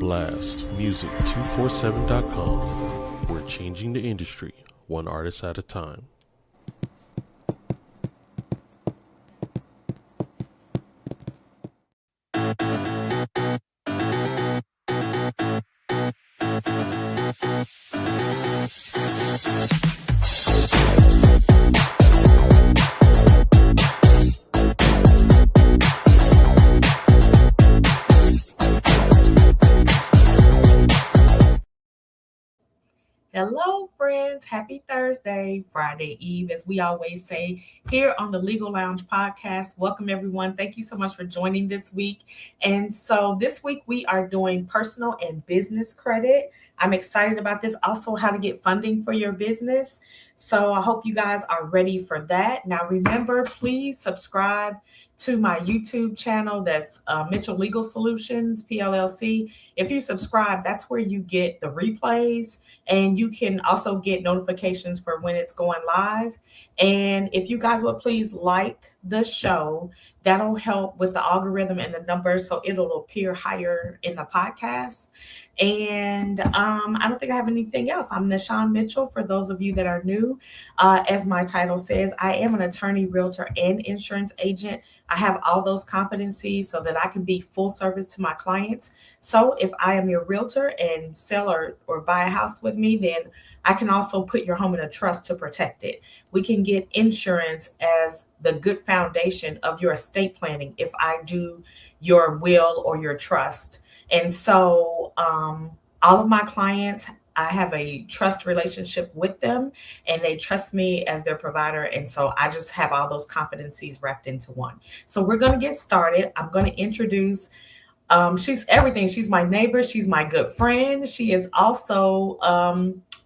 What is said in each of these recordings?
Blast Music247.com. We're changing the industry, one artist at a time. Hello, friends. Happy Thursday, Friday Eve, as we always say here on the Legal Lounge podcast. Welcome, everyone. Thank you so much for joining this week. And so this week we are doing personal and business credit. I'm excited about this. Also, how to get funding for your business. So I hope you guys are ready for that. Now, remember, please subscribe to my YouTube channel. That's Mitchell Legal Solutions, PLLC. If you subscribe, that's where you get the replays. And you can also get notifications for when it's going live. And if you guys would please like the show, that'll help with the algorithm and the numbers, so it'll appear higher in the podcast. And I don't think I have anything else. I'm Nichon Mitchell, for those of you that are new. As my title says, I am an attorney, realtor, and insurance agent. I have all those competencies so that I can be full service to my clients. So if I am your realtor and sell or buy a house with me, then I can also put your home in a trust to protect it. We can get insurance as the good foundation of your estate planning if I do your will or your trust. And so all of my clients, I have a trust relationship with them, and they trust me as their provider. And so I just have all those competencies wrapped into one. So we're going to get started. I'm going to introduce she's everything. She's my neighbor. She's my good friend. She is also,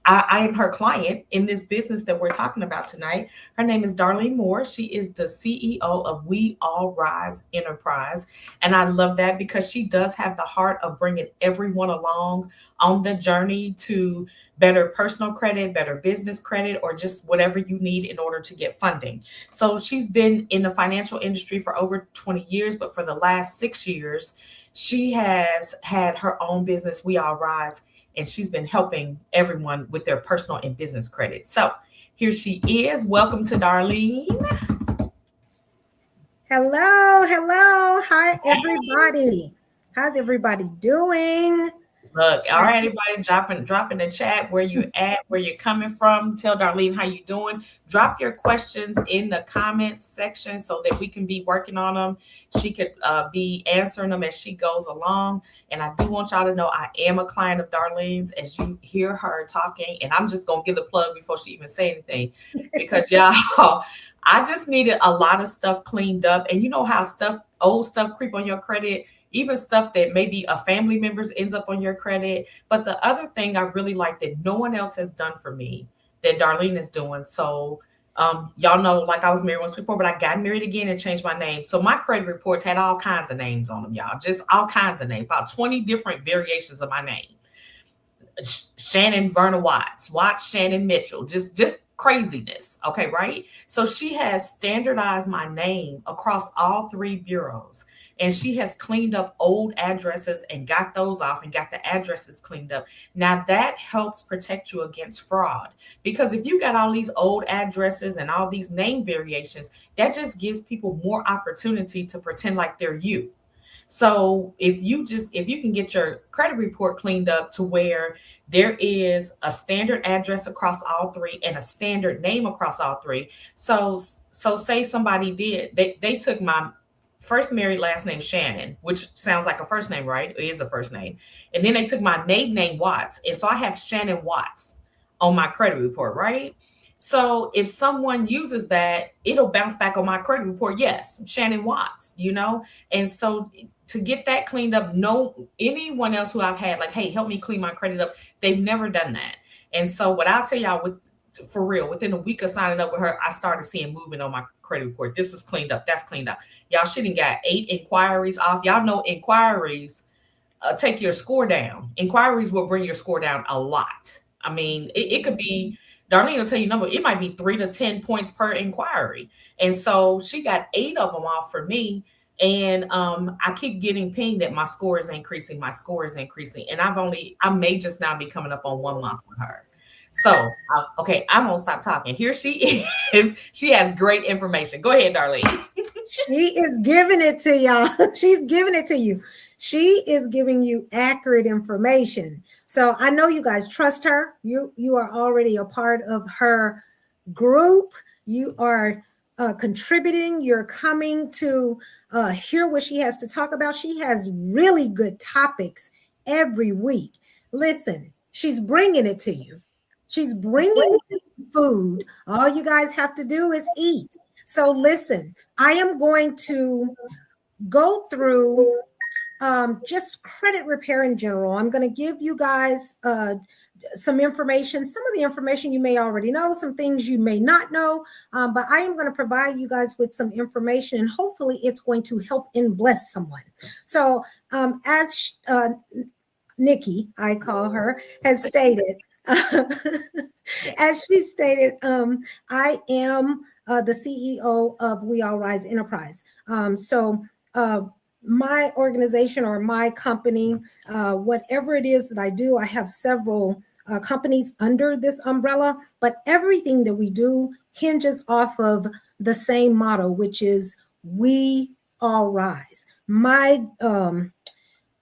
I am her client in this business that we're talking about tonight. Her name is Darlene Moore. She is the CEO of We All Rise Enterprise. And I love that because she does have the heart of bringing everyone along on the journey to better personal credit, better business credit, or just whatever you need in order to get funding. So she's been in the financial industry for over 20 years, but for the last 6 years, she has had her own business, We All Rise, and she's been helping everyone with their personal and business credit. So here she is. Welcome to Darlene. Hello. Hi, everybody. How's everybody doing? Look, all right, everybody, drop in the chat where you at, where you're coming from. Tell Darlene how you doing. Drop your questions in the comments section so that we can be working on them. She could be answering them as she goes along. And I do want y'all to know I am a client of Darlene's, as you hear her talking. And I'm just going to give the plug before she even say anything, because y'all, I just needed a lot of stuff cleaned up. And you know how old stuff creep on your credit, even stuff that maybe a family member's ends up on your credit. But the other thing I really like that no one else has done for me that Darlene is doing. So y'all know, like, I was married once before, but I got married again and changed my name. So my credit reports had all kinds of names on them, y'all. Just all kinds of names, about 20 different variations of my name. Shannon Verna Watts Shannon Mitchell, just craziness. Okay, right? So she has standardized my name across all three bureaus. And she has cleaned up old addresses and got those off and got the addresses cleaned up. Now that helps protect you against fraud, because if you got all these old addresses and all these name variations, that just gives people more opportunity to pretend like they're you. So if you can get your credit report cleaned up to where there is a standard address across all three and a standard name across all three. So say somebody they took my first married last name Shannon, which sounds like a first name, right? It is a first name. And then they took my maiden name Watts. And so I have Shannon Watts on my credit report, right? So if someone uses that, it'll bounce back on my credit report. Yes, Shannon Watts, And so to get that cleaned up, anyone else who I've had, like, hey, help me clean my credit up, they've never done that. And so what I'll tell y'all, for real, within a week of signing up with her, I started seeing movement on my credit report. This is cleaned up. That's cleaned up. Y'all shouldn't got 8 inquiries off. Y'all know inquiries take your score down. Inquiries will bring your score down a lot. I mean, it could be, Darlene will tell you number, it might be 3 to 10 points per inquiry. And so she got 8 of them off for me. And I keep getting pinged that my score is increasing. My score is increasing, and I may just now be coming up on 1 month with her. So okay, I'm gonna stop talking. Here she is. She has great information. Go ahead, Darlene. She is giving it to y'all. She's giving it to you. She is giving you accurate information. So I know you guys trust her. You are already a part of her group. You are contributing. You're coming to hear what she has to talk about. She has really good topics every week. Listen, she's bringing it to you. She's bringing food. All you guys have to do is eat. So listen, I am going to go through just credit repair in general. I'm going to give you guys some information. Some of the information you may already know, some things you may not know, but I am going to provide you guys with some information, and hopefully it's going to help and bless someone. So as Nikki, I call her, has stated, as she stated, I am the CEO of We All Rise Enterprise. My organization or my company, whatever it is that I do, I have several companies under this umbrella, but everything that we do hinges off of the same motto, which is We All Rise. My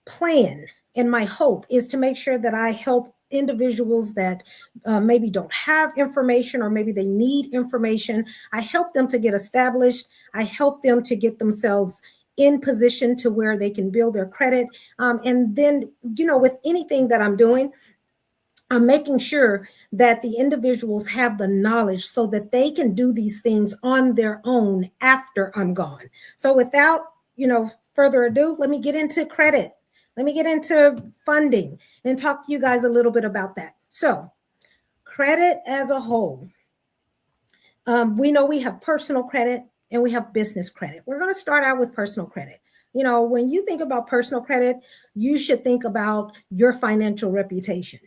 plan and my hope is to make sure that I help individuals that maybe don't have information, or maybe they need information. I help them to get established. I help them to get themselves in position to where they can build their credit. And then, with anything that I'm doing, I'm making sure that the individuals have the knowledge so that they can do these things on their own after I'm gone. So without, further ado, let me get into credit. Let me get into funding and talk to you guys a little bit about that. So credit as a whole, we know we have personal credit and we have business credit. We're going to start out with personal credit. When you think about personal credit, you should think about your financial reputation,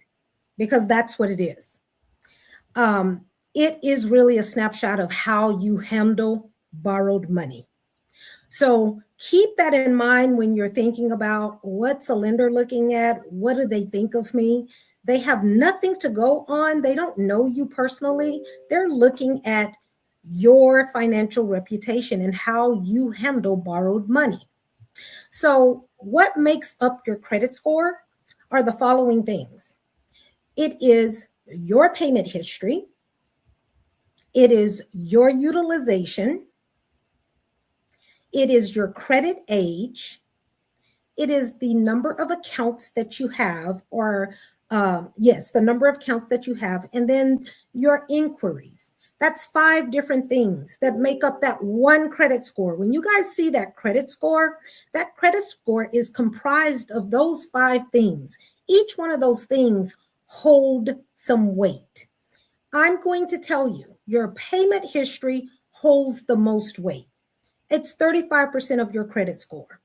because that's what it is. It is really a snapshot of how you handle borrowed money. So keep that in mind when you're thinking about what's a lender looking at, what do they think of me? They have nothing to go on. They don't know you personally. They're looking at your financial reputation and how you handle borrowed money. So what makes up your credit score are the following things. It is your payment history. It is your utilization. It is your credit age. It is the number of accounts that you have, or the number of accounts that you have, and then your inquiries. That's 5 different things that make up that one credit score. When you guys see that credit score is comprised of those 5 things. Each one of those things hold some weight. I'm going to tell you, your payment history holds the most weight. It's 35% of your credit score.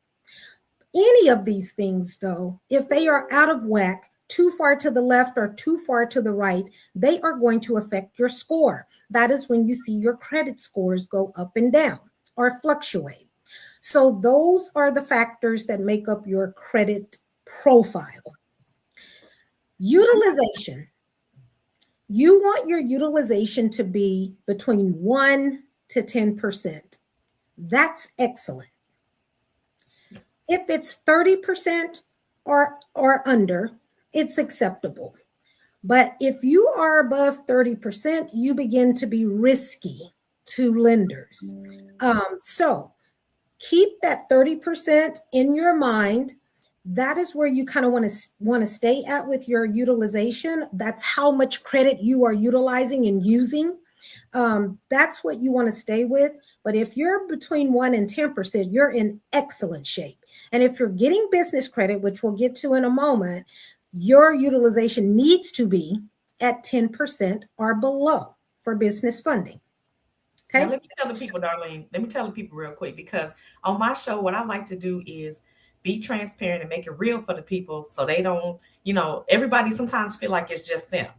Any of these things, though, if they are out of whack, too far to the left or too far to the right, they are going to affect your score. That is when you see your credit scores go up and down or fluctuate. So those are the factors that make up your credit profile. Utilization. You want your utilization to be between 1 to 10%. That's excellent. If it's 30% or under, it's acceptable. But if you are above 30%, you begin to be risky to lenders. So keep that 30% in your mind. That is where you kind of want to stay at with your utilization. That's how much credit you are utilizing and using. That's what you want to stay with. But if you're between 1 and 10%, you're in excellent shape. And if you're getting business credit, which we'll get to in a moment, your utilization needs to be at 10% or below for business funding. Okay. Now, let me tell the people, Darlene, let me tell the people real quick, because on my show, what I like to do is be transparent and make it real for the people, so they don't, everybody sometimes feel like it's just them.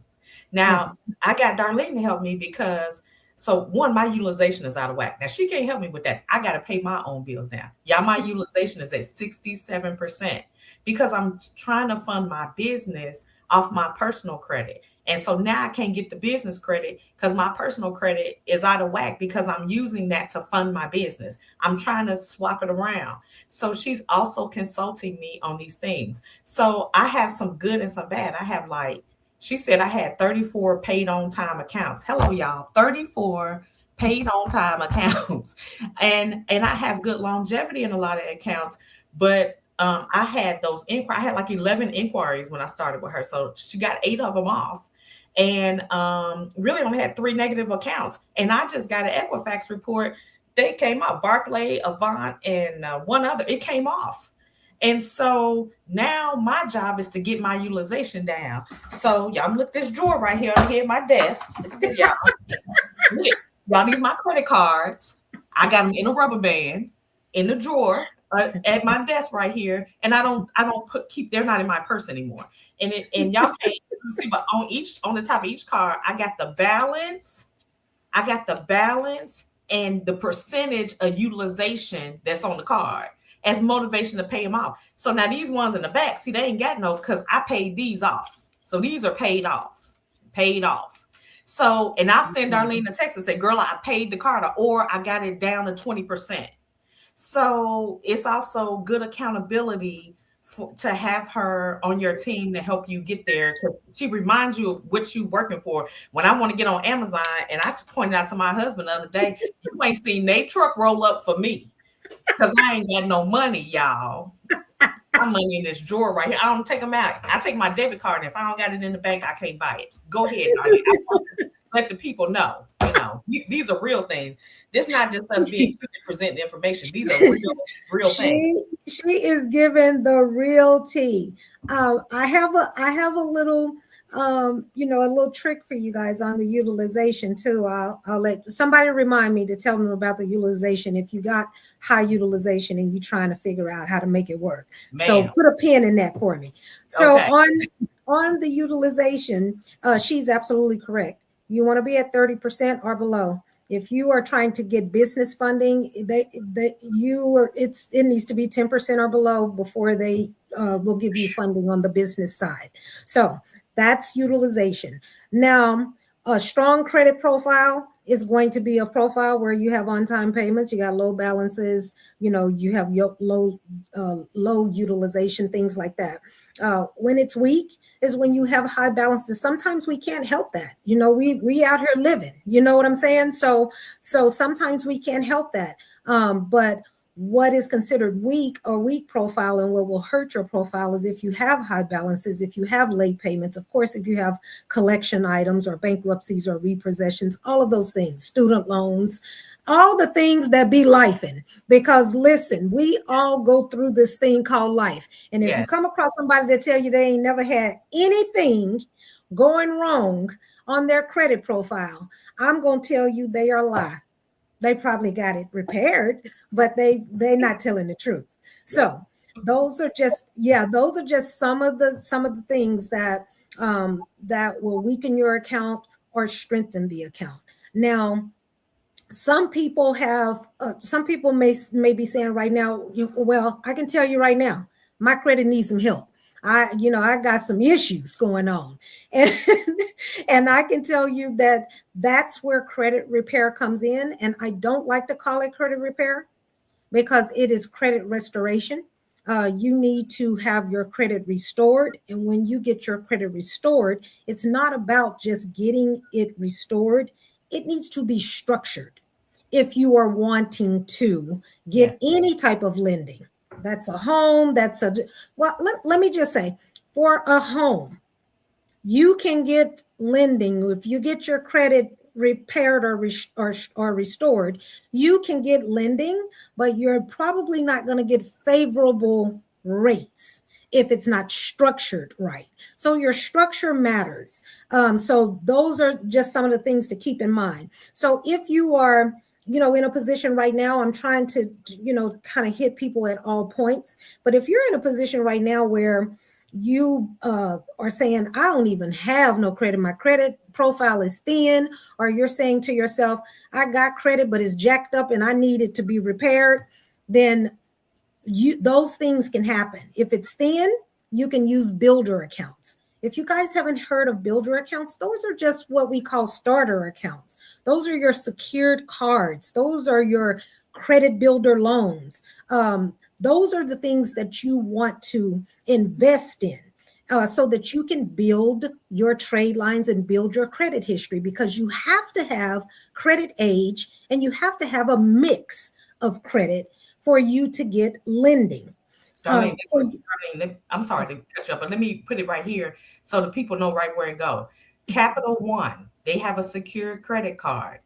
Now, I got Darlene to help me, because So one, my utilization is out of whack. Now she can't help me with that. I got to pay my own bills now. Yeah, my utilization is at 67% because I'm trying to fund my business off my personal credit. And so now I can't get the business credit because my personal credit is out of whack because I'm using that to fund my business. I'm trying to swap it around. So she's also consulting me on these things. So I have some good and some bad. I have like, she said I had 34 paid on time accounts. Hello, y'all. 34 paid on time accounts. And I have good longevity in a lot of accounts, but I had those inquiries. I had like 11 inquiries when I started with her. So she got 8 of them off and really only had 3 negative accounts. And I just got an Equifax report. They came out, Barclay, Avant, and one other. It came off. And so now my job is to get my utilization down. So y'all look at this drawer right here at my desk. Look at this, y'all. Y'all, these my credit cards. I got them in a rubber band in the drawer at my desk right here. And I don't keep, they're not in my purse anymore. And y'all can't see, but on the top of each card, I got the balance. And the percentage of utilization that's on the card as motivation to pay them off. So now these ones in the back, see, they ain't got no, because I paid these off. So these are paid off. So, and I'll send Darlene a text and say, girl, I paid the card, or I got it down to 20%. So it's also good accountability to have her on your team to help you get there. She reminds you of what you're working for. When I want to get on Amazon, and I pointed out to my husband the other day, you ain't seen a truck roll up for me because I ain't got no money, y'all. My money in this drawer right here. I don't take them out. I take my debit card, and if I don't got it in the bank, I can't buy it. Go ahead. Let the people know. These are real things. This not just us being presenting information. These are real things. She is giving the real tea. I have a little a little trick for you guys on the utilization too. I'll let somebody remind me to tell them about the utilization if you got high utilization and you're trying to figure out how to make it work. Man. So put a pin in that for me. So okay. on the utilization, she's absolutely correct. You want to be at 30% or below. If you are trying to get business funding, it needs to be 10% or below before they will give you funding on the business side. So that's utilization. Now, a strong credit profile is going to be a profile where you have on-time payments, you got low balances, you have low utilization, things like that. When it's weak is when you have high balances. Sometimes we can't help that. We out here living, you know what I'm saying? So sometimes we can't help that. But what is considered weak profile and what will hurt your profile is if you have high balances, if you have late payments, of course, if you have collection items or bankruptcies or repossessions, all of those things, student loans, all the things that be lifing. Because listen, we all go through this thing called life. And if you come across somebody that tell you they ain't never had anything going wrong on their credit profile, I'm going to tell you they are lying. They probably got it repaired, but they're not telling the truth. So those are just some of the things that will weaken your account or strengthen the account. Now, some people may be saying right now, well, I can tell you right now, my credit needs some help. I got some issues going on. And I can tell you that that's where credit repair comes in. And I don't like to call it credit repair because it is credit restoration. You need to have your credit restored. And when you get your credit restored, it's not about just getting it restored. It needs to be structured. If you are wanting to get any type of lending, that's a home, let me just say, for a home, you can get lending. If you get your credit repaired or restored, you can get lending, but you're probably not going to get favorable rates if it's not structured right. So your structure matters. So those are just some of the things to keep in mind. So if you are in a position right now, I'm trying to, kind of hit people at all points. But if you're in a position right now where you are saying, I don't even have no credit, my credit profile is thin, or you're saying to yourself, I got credit, but it's jacked up and I need it to be repaired, then those things can happen. If it's thin, you can use builder accounts. If you guys haven't heard of builder accounts, those are just what we call starter accounts. Those are your secured cards. Those are your credit builder loans. Those are the things that you want to invest in, so that you can build your trade lines and build your credit history, because you have to have credit age and you have to have a mix of credit for you to get lending. Darlene, I'm sorry to cut you up, but let me put it right here so the people know right where to go. Capital One, they have a secured credit card.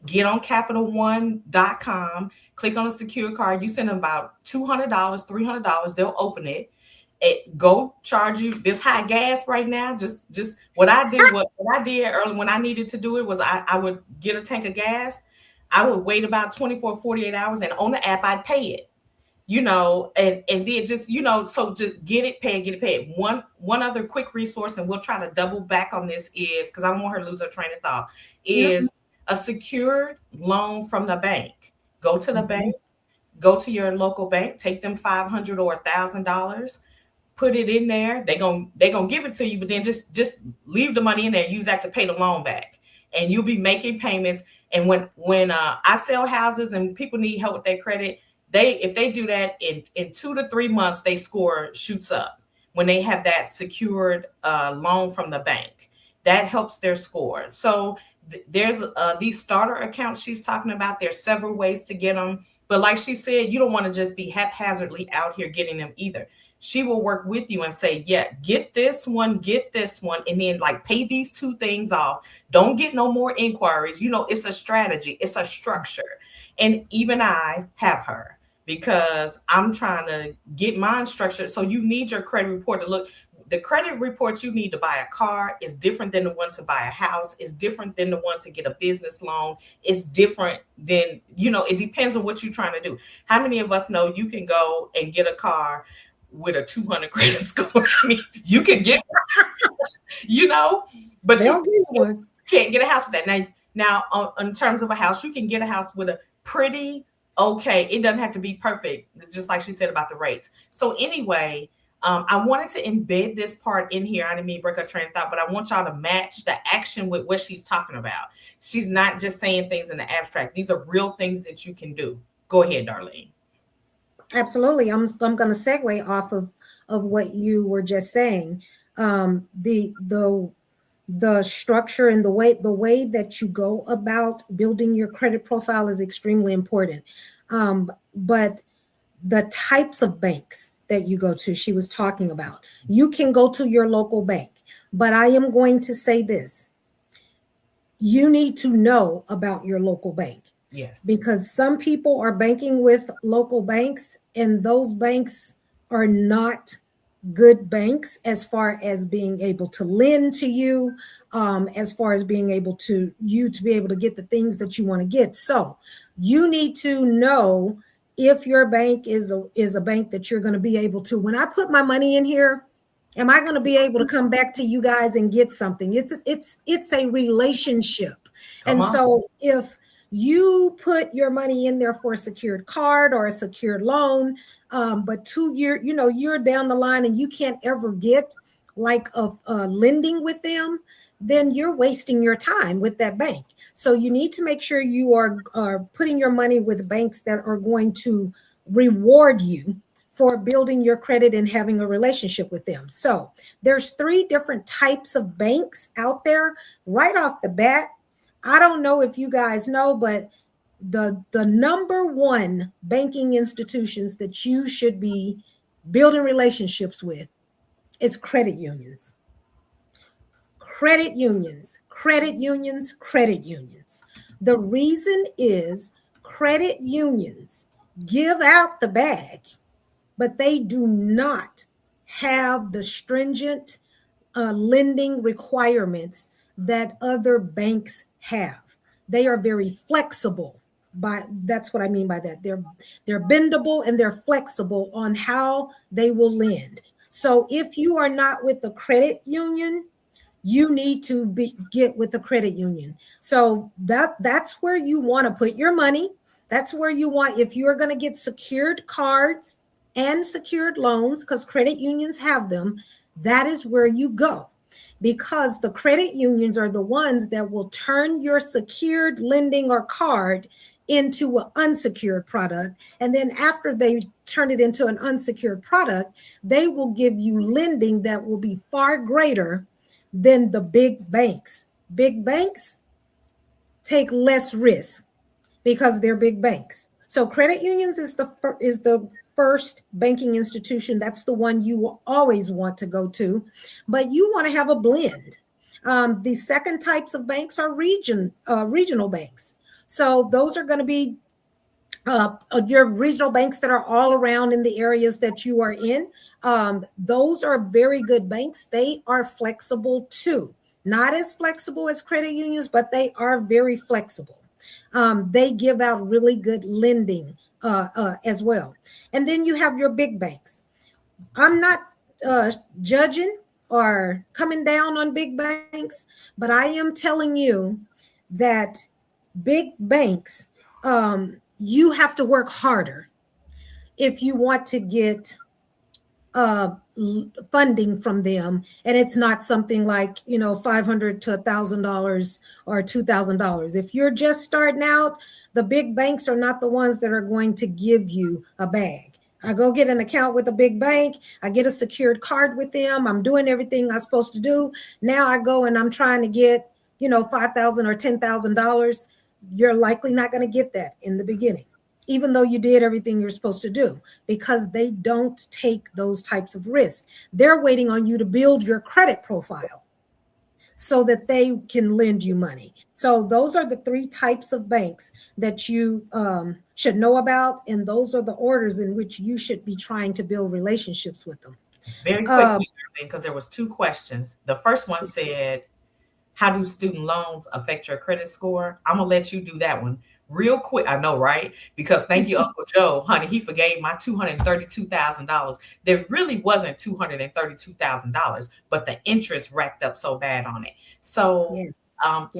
Get on CapitalOne.com, click on a secure card. You send them about $200, $300. They'll open it. Go charge you this high gas right now. Just what I did early when I needed to do it was I would get a tank of gas. I would wait about 24, 48 hours, and on the app I'd pay it. And then just, so just get it paid. One other quick resource, and we'll try to double back on this, is because I don't want her to lose her train of thought, is a secured loan from the bank. Go to the bank, go to your local bank, take them $500 or $1,000, put it in there. They're gonna give it to you, but then just leave the money in there, use that to pay the loan back. And you'll be making payments. And when I sell houses and people need help with their credit, if they do that in 2 to 3 months, they score shoots up when they have that secured loan from the bank. That helps their score. So there's these starter accounts she's talking about. There's several ways to get them. But like she said, you don't want to just be haphazardly out here getting them either. She will work with you and say, yeah, get this one, and then like pay these 2 things off. Don't get no more inquiries. It's a strategy. It's a structure. And even I have her, because I'm trying to get mine structured. So you need your credit report to look. The credit report you need to buy a car is different than the one to buy a house. It's different than the one to get a business loan. It's different than, it depends on what you're trying to do. How many of us know you can go and get a car with a 200 credit score? I mean, you can get, but you can't get a house with that. Now, in terms of a house, you can get a house with a pretty okay. It doesn't have to be perfect. It's just like she said about the rates. So anyway, I wanted to embed this part in here. I didn't mean break her train of thought, but I want y'all to match the action with what she's talking about. She's not just saying things in the abstract. These are real things that you can do. Go ahead, Darlene. Absolutely. I'm going to segue off of what you were just saying. The structure and the way that you go about building your credit profile is extremely important. But the types of banks that you go to, she was talking about, you can go to your local bank, but I am going to say this. You need to know about your local bank. Yes. Because some people are banking with local banks, and those banks are not good banks as far as being able to lend to you, as far as being able to be able to get the things that you want to get. So you need to know if your bank is a bank that you're going to be able to, when I put my money in here, am I going to be able to come back to you guys and get something? It's a relationship. So if you put your money in there for a secured card or a secured loan, but 2 years, you're down the line and you can't ever get like a lending with them, then you're wasting your time with that bank. So you need to make sure you are putting your money with banks that are going to reward you for building your credit and having a relationship with them. So there's 3 different types of banks out there right off the bat. I don't know if you guys know, but the number 1 banking institutions that you should be building relationships with is credit unions. Credit unions. The reason is credit unions give out the bag, but they do not have the stringent lending requirements that other banks have. They are very flexible. That's what I mean by that. They're bendable and they're flexible on how they will lend. So if you are not with the credit union, you need to get with the credit union. So that's where you want to put your money. That's where you want, if you're going to get secured cards and secured loans, because credit unions have them, that is where you go. Because the credit unions are the ones that will turn your secured lending or card into an unsecured product. And then after they turn it into an unsecured product, they will give you lending that will be far greater than the big banks. Big banks take less risk because they're big banks. So credit unions is the first banking institution. That's the one you will always want to go to, but you want to have a blend. The second types of banks are regional banks. So those are going to be your regional banks that are all around in the areas that you are in. Those are very good banks. They are flexible too. Not as flexible as credit unions, but they are very flexible. They give out really good lending as well. And then you have your big banks. I'm not judging or coming down on big banks, but I am telling you that big banks, you have to work harder if you want to get funding from them, and it's not something like $500 to $1,000 or $2,000. If you're just starting out, the big banks are not the ones that are going to give you a bag. I go get an account with a big bank, I get a secured card with them, I'm doing everything I'm supposed to do. Now I go and I'm trying to get $5,000 or $10,000. You're likely not going to get that in the beginning, even though you did everything you're supposed to do, because they don't take those types of risks. They're waiting on you to build your credit profile so that they can lend you money. So those are the three types of banks that you should know about, and those are the orders in which you should be trying to build relationships with them. Very quickly, because there was two questions. The first one said, how do student loans affect your credit score? I'm gonna let you do that one real quick. I know, right? Because thank you, Uncle Joe, honey. He forgave my $232,000. There really wasn't $232,000, but the interest racked up so bad on it. So, Yes.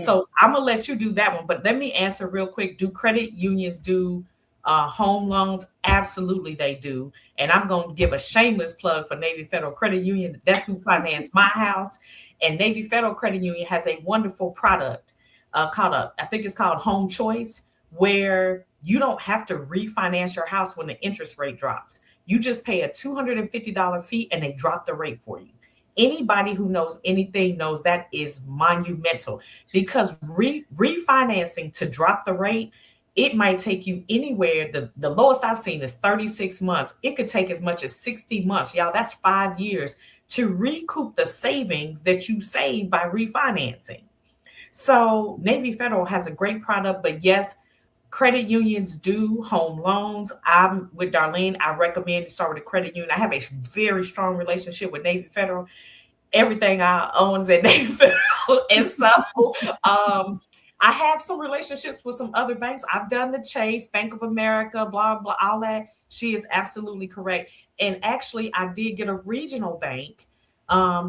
so I'm gonna let you do that one. But let me answer real quick. Do credit unions do home loans? Absolutely, they do. And I'm going to give a shameless plug for Navy Federal Credit Union. That's who financed my house. And Navy Federal Credit Union has a wonderful product I think it's called Home Choice, where you don't have to refinance your house when the interest rate drops. You just pay a $250 fee and they drop the rate for you. Anybody who knows anything knows that is monumental, because refinancing to drop the rate, it might take you anywhere. The lowest I've seen is 36 months. It could take as much as 60 months. Y'all, that's 5 years to recoup the savings that you saved by refinancing. So Navy Federal has a great product, but yes, credit unions do home loans. I'm with Darlene. I recommend to start with a credit union. I have a very strong relationship with Navy Federal. Everything I own is at Navy Federal. And so I have some relationships with some other banks. I've done the Chase, Bank of America, blah, blah, all that. She is absolutely correct. And actually, I did get a regional bank.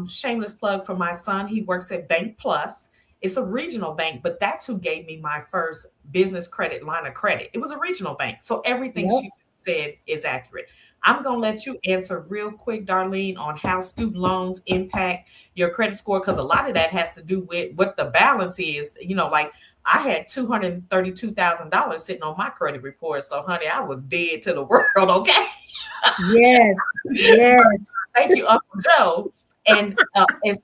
Shameless plug for my son. He works at Bank Plus. It's a regional bank, but that's who gave me my first business credit line of credit. It was a regional bank. So everything she said is accurate. I'm going to let you answer real quick, Darlene, on how student loans impact your credit score, because a lot of that has to do with what the balance is. Like I had $232,000 sitting on my credit report. So, honey, I was dead to the world, okay? Yes, yes. Thank you, Uncle Joe. And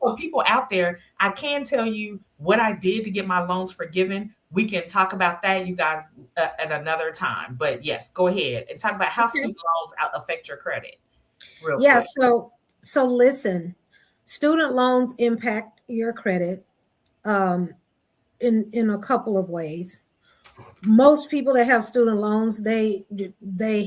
so people out there, I can tell you what I did to get my loans forgiven. We can talk about that, you guys, at another time. But yes, go ahead and talk about how student loans affect your credit. Real quick. So listen, student loans impact your credit in a couple of ways. Most people that have student loans, they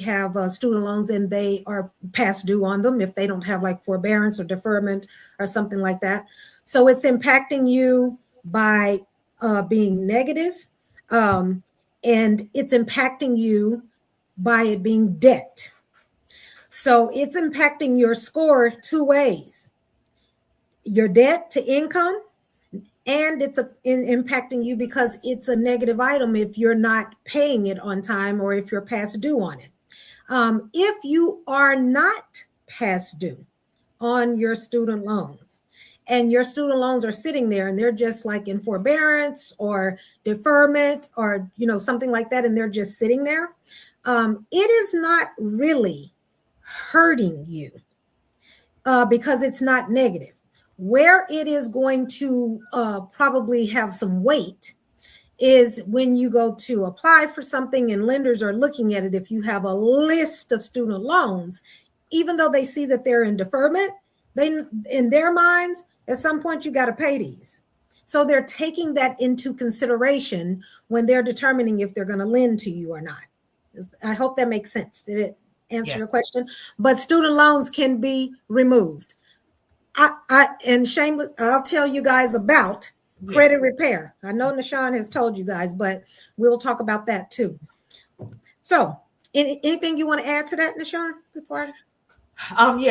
have student loans and they are past due on them if they don't have like forbearance or deferment or something like that. So it's impacting you by being negative, and it's impacting you by it being debt. So it's impacting your score two ways: your debt to income, and it's impacting you because it's a negative item if you're not paying it on time or if you're past due on it. If you are not past due on your student loans, and your student loans are sitting there and they're just like in forbearance or deferment or something like that, and they're just sitting there, it is not really hurting you because it's not negative. Where it is going to probably have some weight is when you go to apply for something and lenders are looking at it. If you have a list of student loans, even though they see that they're in deferment, they, in their minds, at some point you got to pay these. So they're taking that into consideration when they're determining if they're going to lend to you or not. I hope that makes sense. Did it answer your question? But student loans can be removed. And shameless, I'll tell you guys about credit repair. I know Nichon has told you guys, but we'll talk about that too. So anything you want to add to that, Nichon, before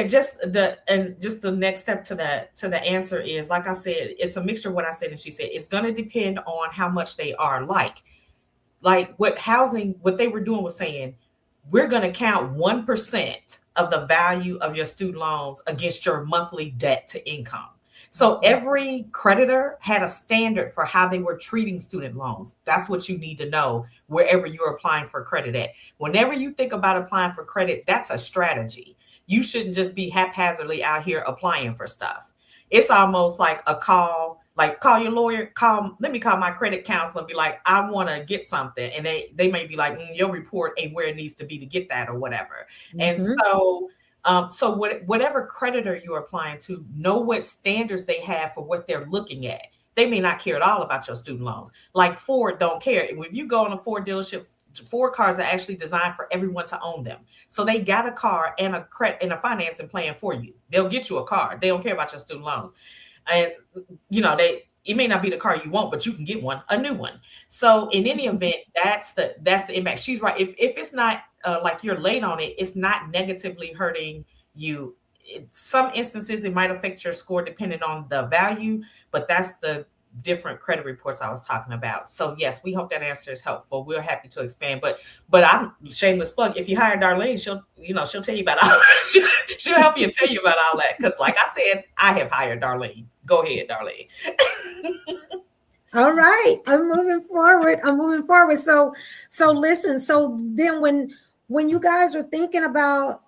just the next step to the answer is, like I said, it's a mixture of what I said and she said. It's going to depend on how much they are. Like what they were doing was saying, we're going to count 1% of the value of your student loans against your monthly debt to income. So every creditor had a standard for how they were treating student loans. That's what you need to know wherever you're applying for credit at. Whenever you think about applying for credit, that's a strategy. You shouldn't just be haphazardly out here applying for stuff. It's almost like a call, like call your lawyer, let me call my credit counselor and be like, I want to get something. And they may be like, your report ain't where it needs to be to get that or whatever. Mm-hmm. And so whatever creditor you're applying to, know what standards they have for what they're looking at. They may not care at all about your student loans. Like Ford don't care. If you go in a Ford dealership, Ford cars are actually designed for everyone to own them. So they got a car and a financing plan for you. They'll get you a car. They don't care about your student loans. And it may not be the car you want, but you can get a new one. So in any event, that's the impact. She's right. If it's not like you're late on it, it's not negatively hurting you. In some instances, it might affect your score depending on the value, but that's the different credit reports I was talking about. So yes, we hope that answer is helpful. We're happy to expand, but I'm shameless plug. If you hire Darlene, she'll tell you about all. She'll help you and tell you about all that. Because like I said, I have hired Darlene. Go ahead, Darlene. All right, I'm moving forward. So listen. So then when you guys are thinking about,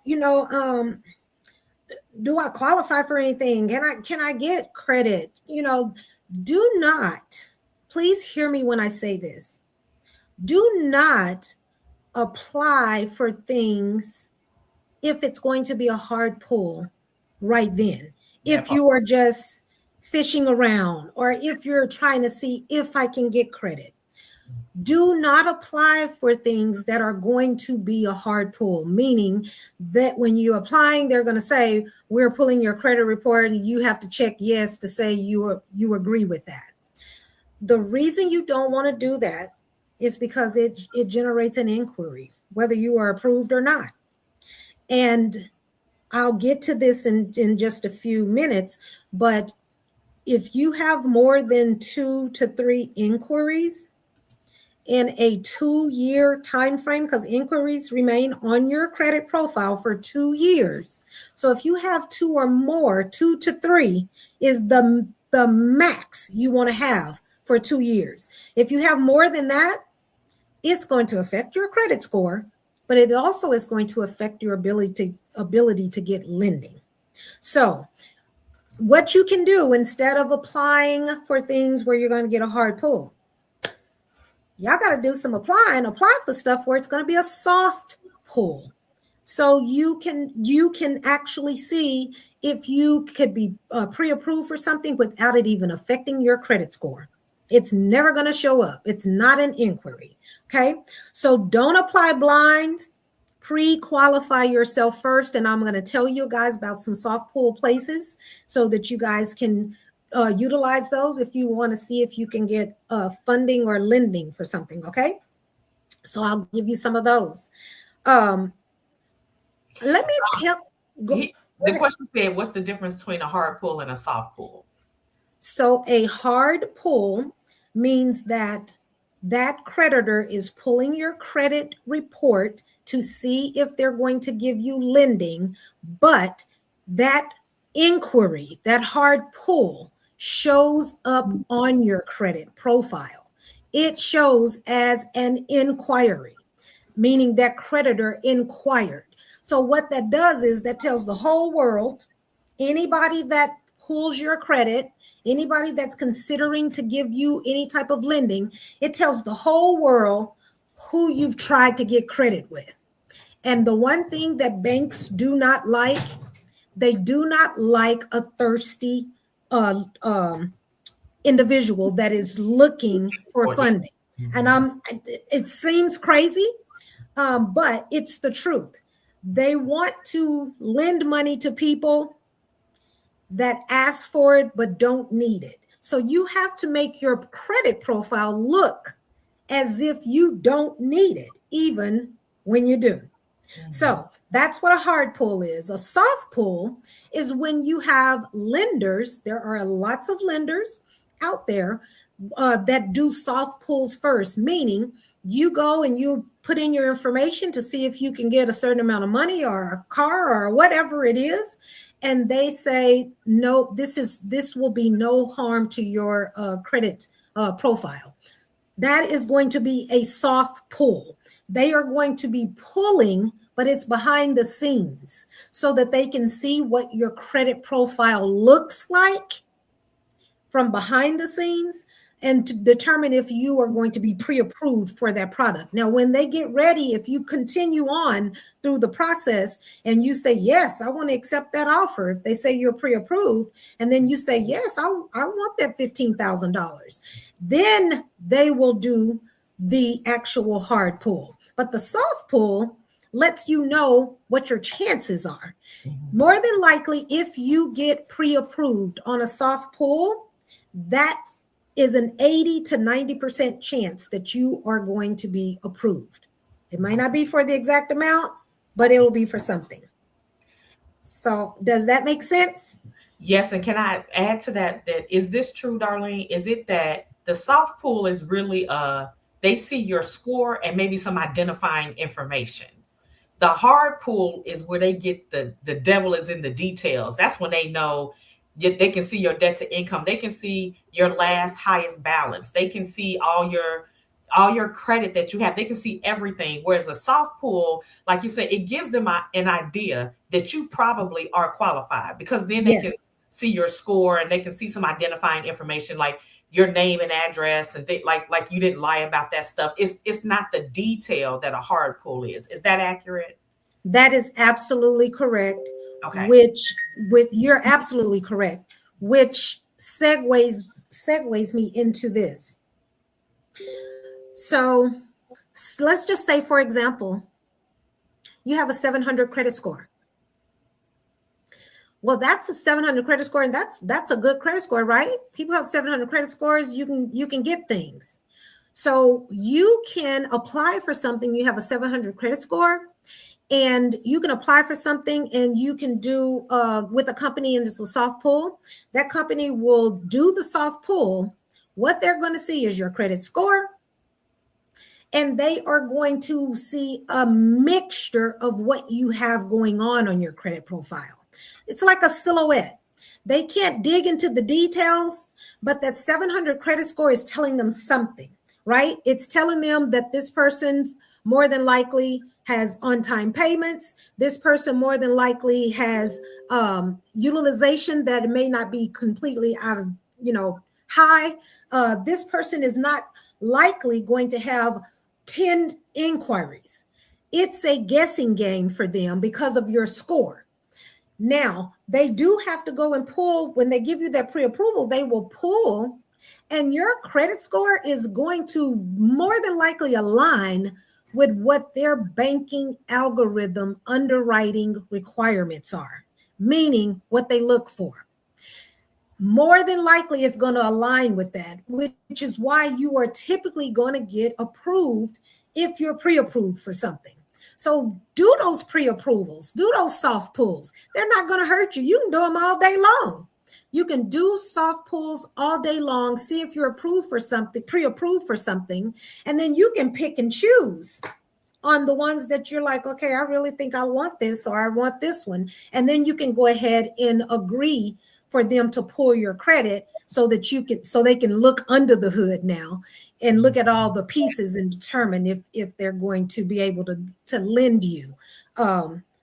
do I qualify for anything? Can I get credit? Do not, please hear me when I say this. Do not apply for things if it's going to be a hard pull right then. If you are just fishing around or if you're trying to see if I can get credit. Do not apply for things that are going to be a hard pull, meaning that when you're applying, they're going to say, we're pulling your credit report and you have to check yes to say you agree with that. The reason you don't want to do that is because it generates an inquiry, whether you are approved or not. And I'll get to this in just a few minutes, but if you have more than 2 to 3 inquiries in a 2-year time frame, because inquiries remain on your credit profile for 2 years. So if you have 2 or more, 2 to 3 is the max you want to have for 2 years. If you have more than that, it's going to affect your credit score, but it also is going to affect your ability to get lending. So what you can do instead of applying for things where you're going to get a hard pull, y'all got to do some apply for stuff where it's going to be a soft pull. So you can actually see if you could be pre-approved for something without it even affecting your credit score. It's never going to show up. It's not an inquiry. Okay. So don't apply blind. Pre-qualify yourself first. And I'm going to tell you guys about some soft pull places so that you guys can utilize those if you want to see if you can get funding or lending for something. Okay. So I'll give you some of those. Let me tell. Go The ahead. question said, what's the difference between a hard pull and a soft pull? So a hard pull means that that creditor is pulling your credit report to see if they're going to give you lending, but that inquiry, that hard pull shows up on your credit profile. It shows as an inquiry, meaning that creditor inquired. So what that does is that tells the whole world, anybody that pulls your credit, anybody that's considering to give you any type of lending, it tells the whole world who you've tried to get credit with. And the one thing that banks do not like, they do not like a thirsty individual that is looking for funding. And it seems crazy, but it's the truth. They want to lend money to people that ask for it but don't need it. So you have to make your credit profile look as if you don't need it, even when you do. So that's what a hard pull is. A soft pull is when you have lenders. There are lots of lenders out there that do soft pulls first, meaning you go and you put in your information to see if you can get a certain amount of money or a car or whatever it is. And they say, no, this will be no harm to your credit profile. That is going to be a soft pull. They are going to be pulling, but it's behind the scenes so that they can see what your credit profile looks like from behind the scenes and to determine if you are going to be pre-approved for that product. Now, when they get ready, if you continue on through the process and you say, yes, I want to accept that offer. If they say you're pre-approved and then you say, yes, I want that $15,000, then they will do the actual hard pull. But the soft pull lets you know what your chances are. More than likely, if you get pre-approved on a soft pull, that is an 80 to 90% chance that you are going to be approved. It might not be for the exact amount, but it will be for something. So does that make sense? Yes, and can I add to that, that is this true, Darlene? Is it that the soft pull is really they see your score and maybe some identifying information? The hard pull is where they get the devil is in the details. That's when they know they can see your debt to income. They can see your last highest balance. They can see all your credit that you have. They can see everything. Whereas a soft pull, like you said, it gives them an idea that you probably are qualified, because then they can see your score and they can see some identifying information like your name and address, and like you didn't lie about that stuff. It's not the detail that a hard pull is. Is that accurate? That is absolutely correct. Okay. You're absolutely correct, which segues me into this. So let's just say, for example, you have a 700 credit score. Well, that's a 700 credit score, and that's a good credit score, right? People have 700 credit scores. You can get things. So you can apply for something. You have a 700 credit score, and you can apply for something, and you can do with a company, and it's a soft pull. That company will do the soft pull. What they're going to see is your credit score, and they are going to see a mixture of what you have going on your credit profile. It's like a silhouette. They can't dig into the details, but that 700 credit score is telling them something, right? It's telling them that this person's more than likely has on-time payments. This person more than likely has utilization that may not be completely out of, high. This person is not likely going to have 10 inquiries. It's a guessing game for them because of your score. Now, they do have to go and pull. When they give you that pre-approval, they will pull, and your credit score is going to more than likely align with what their banking algorithm underwriting requirements are, meaning what they look for. More than likely, it's going to align with that, which is why you are typically going to get approved if you're pre-approved for something. So do those pre-approvals, do those soft pulls. They're not going to hurt you. You can do them all day long. You can do soft pulls all day long, see if you're approved for something, pre-approved for something, and then you can pick and choose on the ones that you're like, okay, I really think I want this or I want this one. And then you can go ahead and agree for them to pull your credit so that they can look under the hood now and look at all the pieces and determine if they're going to be able to lend you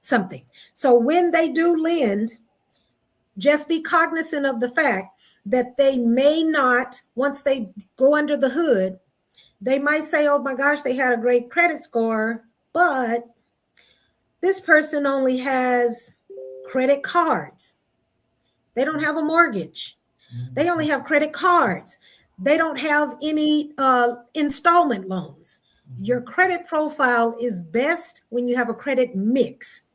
something. So when they do lend, just be cognizant of the fact that they may not, once they go under the hood, they might say, oh my gosh, they had a great credit score, but this person only has credit cards. They don't have a mortgage. They only have credit cards. They don't have any installment loans. Your credit profile is best when you have a credit mix.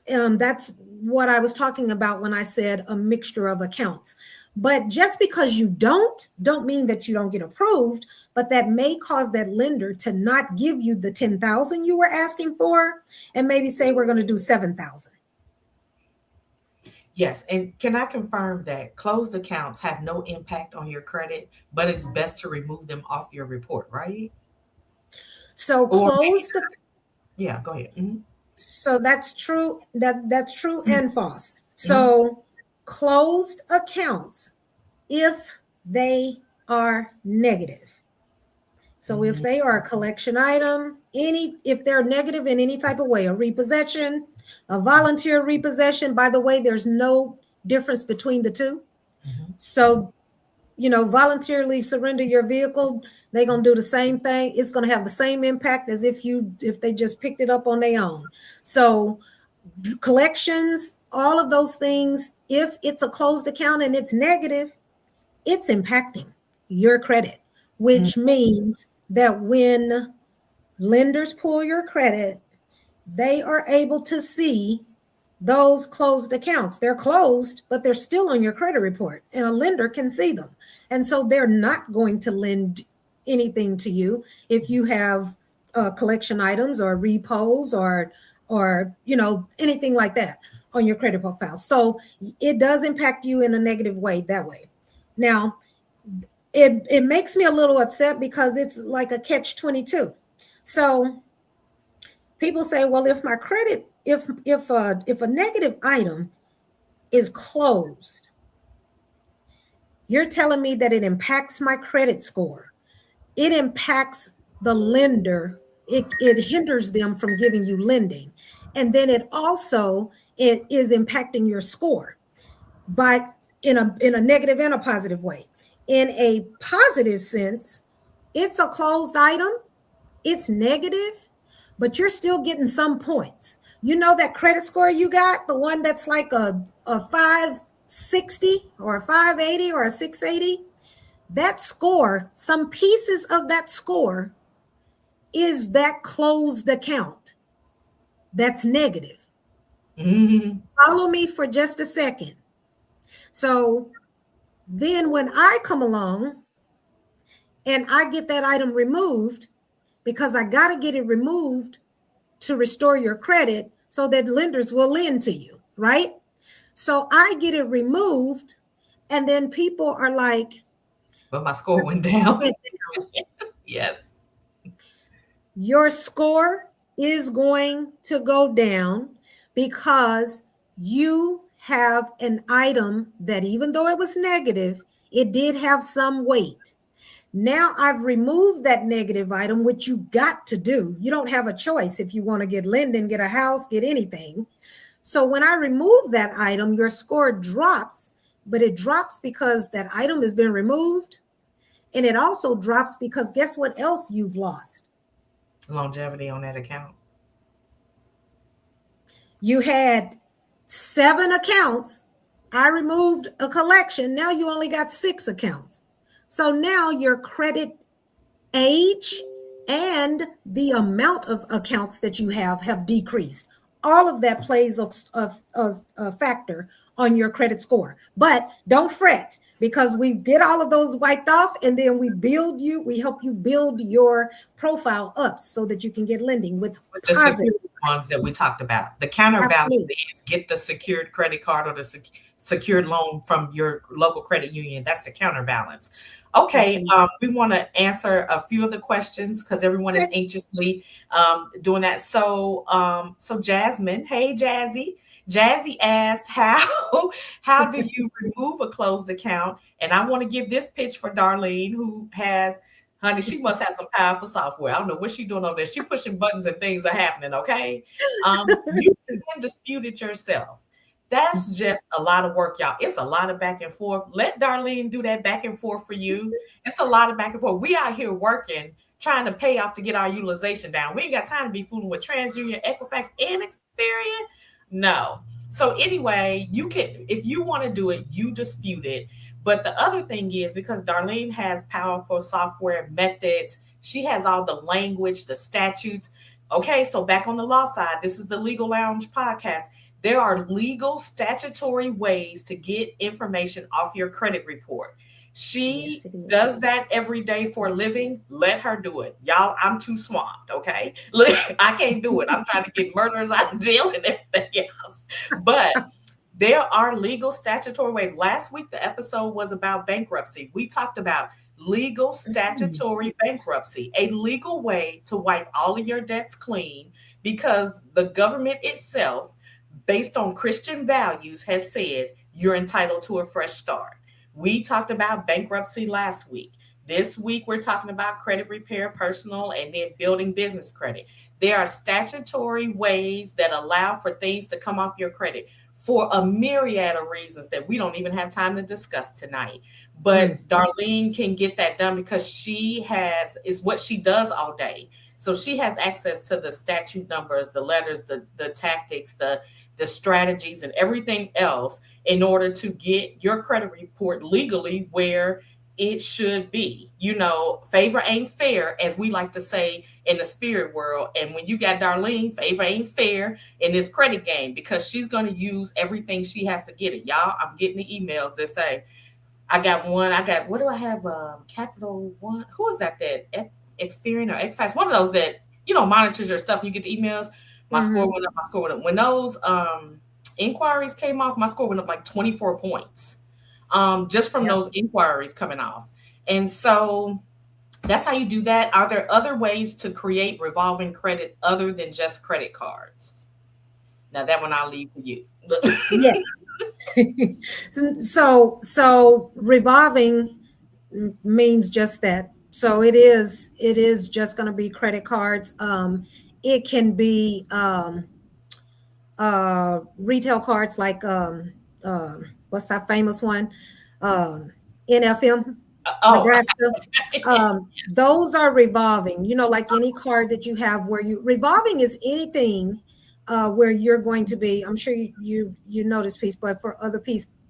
That's what I was talking about when I said a mixture of accounts. But just because you don't mean that you don't get approved, but that may cause that lender to not give you the 10,000 you were asking for and maybe say we're going to do 7,000. Yes, and can I confirm that closed accounts have no impact on your credit, but it's best to remove them off your report, right? So closed. Yeah, go ahead. Mm-hmm. So that's true. That's true and false. So closed accounts, if they are negative. So if they are a collection item, if they're negative in any type of way, a repossession, a volunteer repossession, by the way, there's no difference between the two. So, voluntarily surrender your vehicle, they're going to do the same thing. It's going to have the same impact as if they just picked it up on their own. So collections, all of those things, if it's a closed account and it's negative, it's impacting your credit, which means that when lenders pull your credit, they are able to see those closed accounts. They're closed, but they're still on your credit report, and a lender can see them. And so they're not going to lend anything to you if you have collection items or repos or anything like that on your credit profile. So it does impact you in a negative way that way. Now, it makes me a little upset because it's like a catch-22. So people say, well, if my credit, if a negative item is closed, you're telling me that it impacts my credit score. It impacts the lender. It hinders them from giving you lending. And then it is impacting your score, but in a negative and a positive way. In a positive sense, it's a closed item. It's negative, but you're still getting some points. You know that credit score you got, the one that's like a 560 or a 580 or a 680, that score, some pieces of that score is that closed account that's negative. Follow me for just a second. So then when I come along and I get that item removed, because I got to get it removed to restore your credit so that lenders will lend to you, right? So I get it removed, and then people are like, but my score went down. Yes. Your score is going to go down because you have an item that, even though it was negative, it did have some weight. Now I've removed that negative item, which you got to do. You don't have a choice if you want to get lending, get a house, get anything. So when I remove that item, your score drops, but it drops because that item has been removed. And it also drops because guess what else you've lost? Longevity on that account. You had 7 accounts. I removed a collection. Now you only got 6 accounts. So now your credit age and the amount of accounts that you have decreased. All of that plays a factor on your credit score. But don't fret, because we get all of those wiped off, and then we help you build your profile up so that you can get lending with positive ones that we talked about. The counterbalance Absolutely. is get the secured credit card or the secured loan from your local credit union. That's the counterbalance. Okay, Absolutely. we want to answer a few of the questions because everyone is Okay. anxiously doing that. So Jasmine, hey Jazzy. Jazzy asked how do you remove a closed account? And I want to give this pitch for Darlene, who has, honey, she must have some powerful software. I don't know what she's doing over there. She pushing buttons and things are happening. Okay, you can dispute it yourself. That's just a lot of work, y'all. It's a lot of back and forth. Let Darlene do that back and forth for you. It's a lot of back and forth. We out here working, trying to pay off to get our utilization down. We ain't got time to be fooling with TransUnion, Equifax, and Experian. No. So anyway, you can, if you want to do it, you dispute it. But the other thing is because Darlene has powerful software methods, she has all the language, the statutes. Okay, so back on the law side, this is the Legal Lounge podcast. There are legal statutory ways to get information off your credit report. She does that every day for a living. Let her do it. Y'all, I'm too swamped, okay? Look, I can't do it. I'm trying to get murderers out of jail and everything else. But there are legal statutory ways. Last week, the episode was about bankruptcy. We talked about legal statutory bankruptcy, a legal way to wipe all of your debts clean because the government itself, based on Christian values, has said you're entitled to a fresh start. We talked about bankruptcy last week. This week, we're talking about credit repair, personal, and then building business credit. There are statutory ways that allow for things to come off your credit for a myriad of reasons that we don't even have time to discuss tonight. But Darlene can get that done because is what she does all day. So she has access to the statute numbers, the letters, the tactics, the strategies, and everything else in order to get your credit report legally where it should be. You know, favor ain't fair, as we like to say in the spirit world. And when you got Darlene, favor ain't fair in this credit game because she's going to use everything she has to get it. Y'all, I'm getting the emails that say, what do I have? Capital One. Who is that? Experian or Equifax? One of those that, monitors your stuff and you get the emails. My score went up, my score went up. When those inquiries came off, my score went up like 24 points just from those inquiries coming off. And so that's how you do that. Are there other ways to create revolving credit other than just credit cards? Now that one I'll leave for you. Yes. So revolving means just that. So it is just going to be credit cards. It can be retail cards like what's that famous one? NFM, Nebraska. Those are revolving, like any card that you have revolving is anything where you're going to be, I'm sure you know this piece, but for other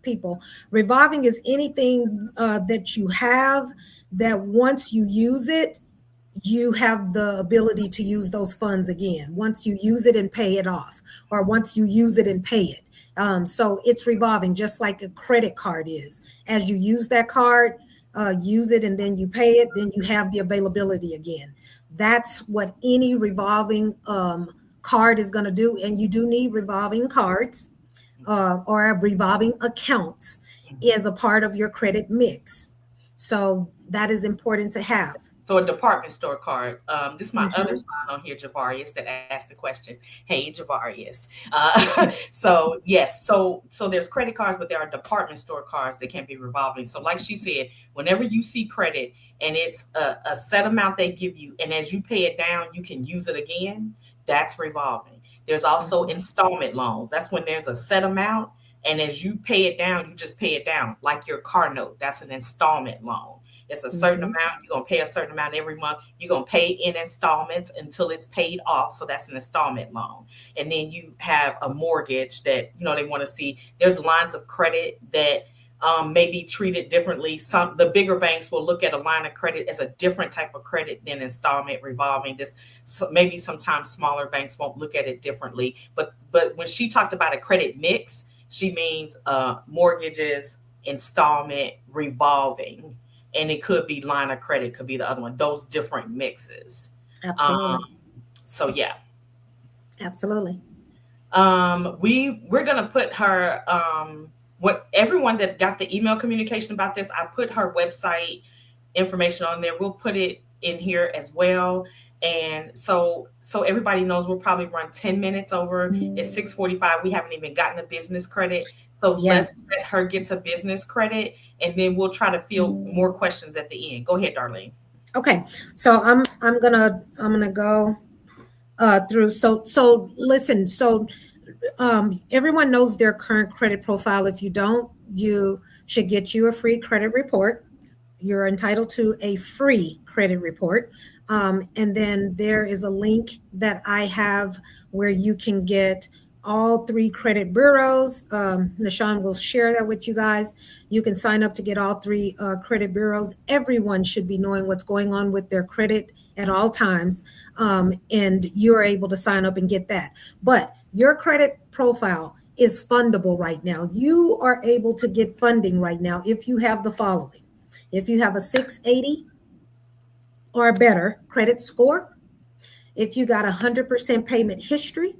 people, revolving is anything that you have that once you use it, you have the ability to use those funds again once you use it and pay it off, or once you use it and pay it. So it's revolving, just like a credit card is. As you use that card, use it, and then you pay it, then you have the availability again. That's what any revolving card is going to do. And you do need revolving cards or revolving accounts as a part of your credit mix. So that is important to have. So a department store card. This is my other sign on here, Javarius, that asked the question. Hey, Javarius. So yes, so there's credit cards, but there are department store cards that can be revolving. So like she said, whenever you see credit and it's a set amount they give you, and as you pay it down, you can use it again, that's revolving. There's also installment loans. That's when there's a set amount, and as you pay it down, you just pay it down, like your car note. That's an installment loan. It's a certain amount. You're going to pay a certain amount every month. You're going to pay in installments until it's paid off. So that's an installment loan. And then you have a mortgage that, they want to see. There's lines of credit that may be treated differently. The bigger banks will look at a line of credit as a different type of credit than installment revolving. Maybe sometimes smaller banks won't look at it differently. But when she talked about a credit mix, she means mortgages, installment, revolving. And it could be line of credit, could be the other one, those different mixes. Absolutely. So, yeah. Absolutely. We're gonna put her what everyone that got the email communication about this, I put her website information on there. We'll put it in here as well. And so everybody knows we'll probably run 10 minutes over. It's 6:45. We haven't even gotten a business credit. So Yeah. let's let her get to business credit, and then we'll try to field more questions at the end. Go ahead, Darlene. Okay. So I'm gonna go through. So listen. So everyone knows their current credit profile. If you don't, you should get you a free credit report. You're entitled to a free credit report. And then there is a link that I have where you can get all three credit bureaus. Nichon will share that with you guys. You can sign up to get all three credit bureaus. Everyone should be knowing what's going on with their credit at all times. And you're able to sign up and get that. But your credit profile is fundable right now. You are able to get funding right now if you have the following. If you have a 680 or better credit score, if you got 100% payment history,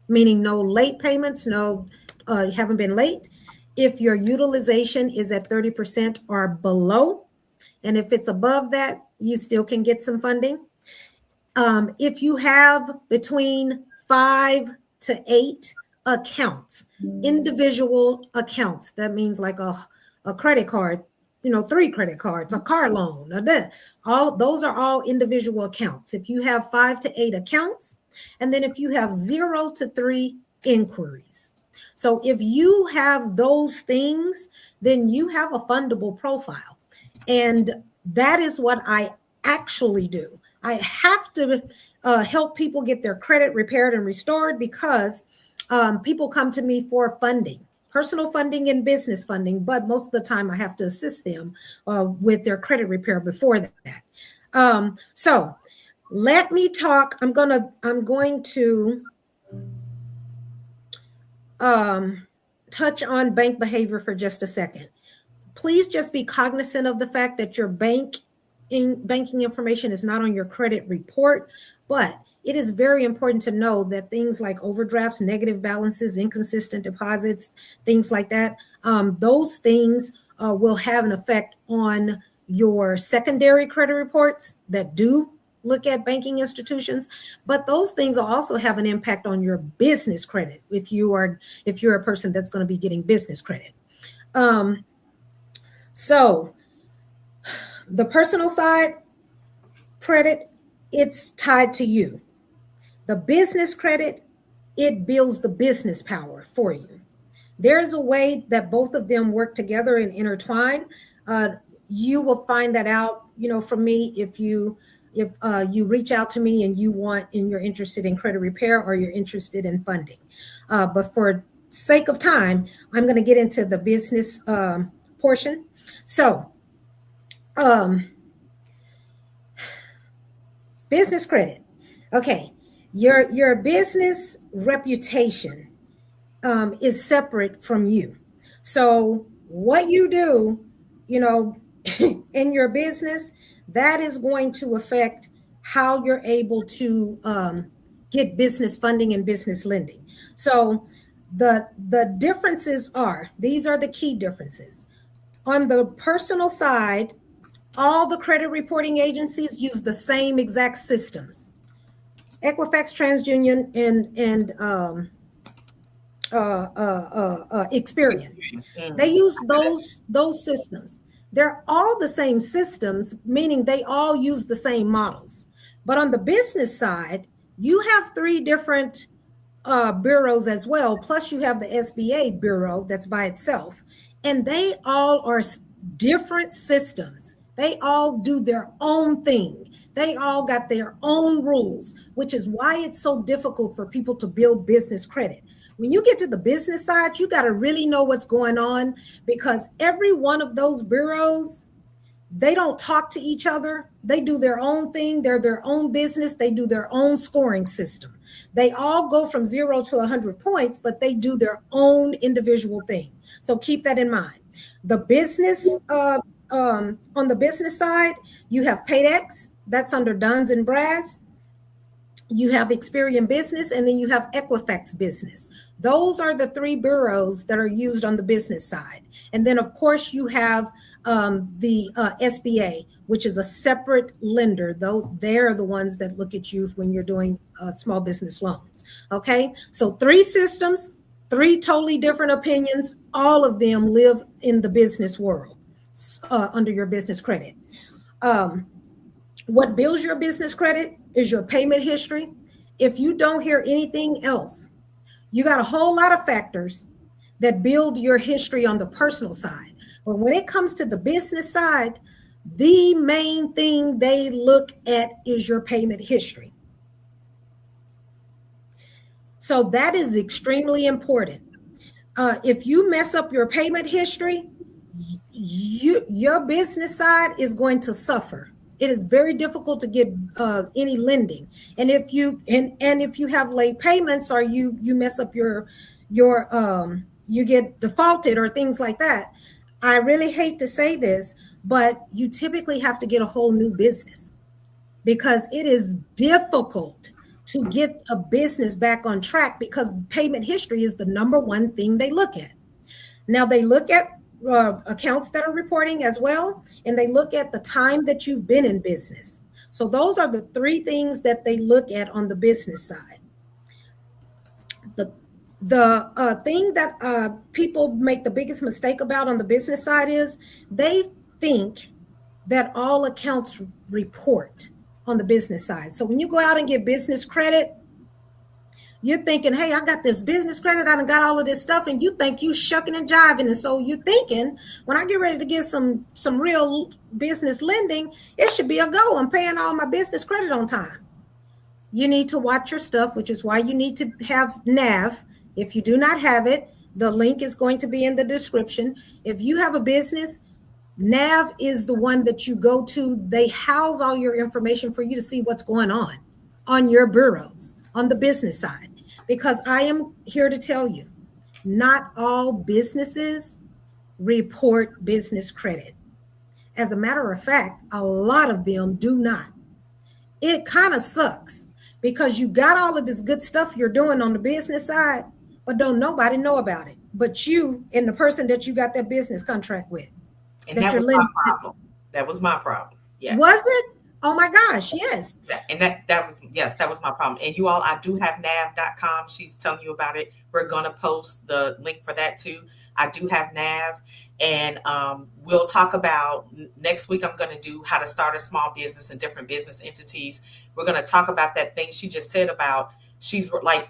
meaning no late payments, you haven't been late, if your utilization is at 30% or below, and if it's above that, you still can get some funding. If you have between 5 to 8 accounts, individual accounts, that means like a credit card, 3 credit cards, a car loan, all those are all individual accounts. If you have 5 to 8 accounts, and then if you have 0 to 3 inquiries. So if you have those things, then you have a fundable profile. And that is what I actually do. I have to help people get their credit repaired and restored because people come to me for funding, personal funding and business funding, but most of the time I have to assist them with their credit repair before that. So let me talk. I'm going to touch on bank behavior for just a second. Please just be cognizant of the fact that your banking information is not on your credit report, but it is very important to know that things like overdrafts, negative balances, inconsistent deposits, things like that, those things will have an effect on your secondary credit reports that do look at banking institutions, but those things will also have an impact on your business credit if you're a person that's going to be getting business credit. So the personal side credit, it's tied to you. The business credit, it builds the business power for you. There is a way that both of them work together and intertwine. You will find that out, from me if you reach out to me and you're interested in credit repair or you're interested in funding. But for sake of time, I'm going to get into the business portion. So, business credit. Okay, your business reputation is separate from you. So what you do, in your business, that is going to affect how you're able to get business funding and business lending. So the differences these are the key differences. On the personal side, all the credit reporting agencies use the same exact systems. Equifax, TransUnion, and Experian. They use those systems. They're all the same systems, meaning they all use the same models. But on the business side, you have 3 different bureaus as well. Plus, you have the SBA bureau that's by itself, and they all are different systems. They all do their own thing. They all got their own rules, which is why it's so difficult for people to build business credit. When you get to the business side, you got to really know what's going on because every one of those bureaus, they don't talk to each other. They do their own thing. They're their own business. They do their own scoring system. They all go from 0 to 100 points, but they do their own individual thing. So keep that in mind. The business, on the business side, you have Paydex. That's under Duns and Braz. you have Experian Business, and then you have Equifax Business. Those are the three bureaus that are used on the business side. And then, of course, you have the SBA, which is a separate lender, though they're the ones that look at you when you're doing small business loans. Okay, so three systems, three totally different opinions. All of them live in the business world under your business credit. What builds your business credit is your payment history. If you don't hear anything else, you got a whole lot of factors that build your history on the personal side. But when it comes to the business side, the main thing they look at is your payment history. So that is extremely important. If you mess up your payment history, your business side is going to suffer. It is very difficult to get any lending, and if you have late payments or you mess up your you get defaulted or things like that. I really hate to say this, but you typically have to get a whole new business because it is difficult to get a business back on track because payment history is the number one thing they look at. Now they look at accounts that are reporting as well, and they look at the time that you've been in business. So those are the three things that they look at on the business side. The thing that people make the biggest mistake about on the business side is they think that all accounts report on the business side. So when you go out and get business credit, you're thinking, hey, I got this business credit, I done got all of this stuff, and you think you shucking and jiving. And so you're thinking, when I get ready to get some real business lending, it should be a go. I'm paying all my business credit on time. You need to watch your stuff, which is why you need to have NAV. If you do not have it, the link is going to be in the description. If you have a business, NAV is the one that you go to. They house all your information for you to see what's going on your bureaus, on the business side. Because I am here to tell you, not all businesses report business credit. As a matter of fact, a lot of them do not. It kind of sucks because you got all of this good stuff you're doing on the business side, but don't nobody know about it but you and the person that you got that business contract with. And that was my problem. That was my problem. Yes. Was it? Oh my gosh, yes. And that was my problem. And you all, I do have nav.com. She's telling you about it. We're going to post the link for that too. I do have nav, and we'll talk about next week. I'm going to do how to start a small business and different business entities. We're going to talk about that thing she just said about she's like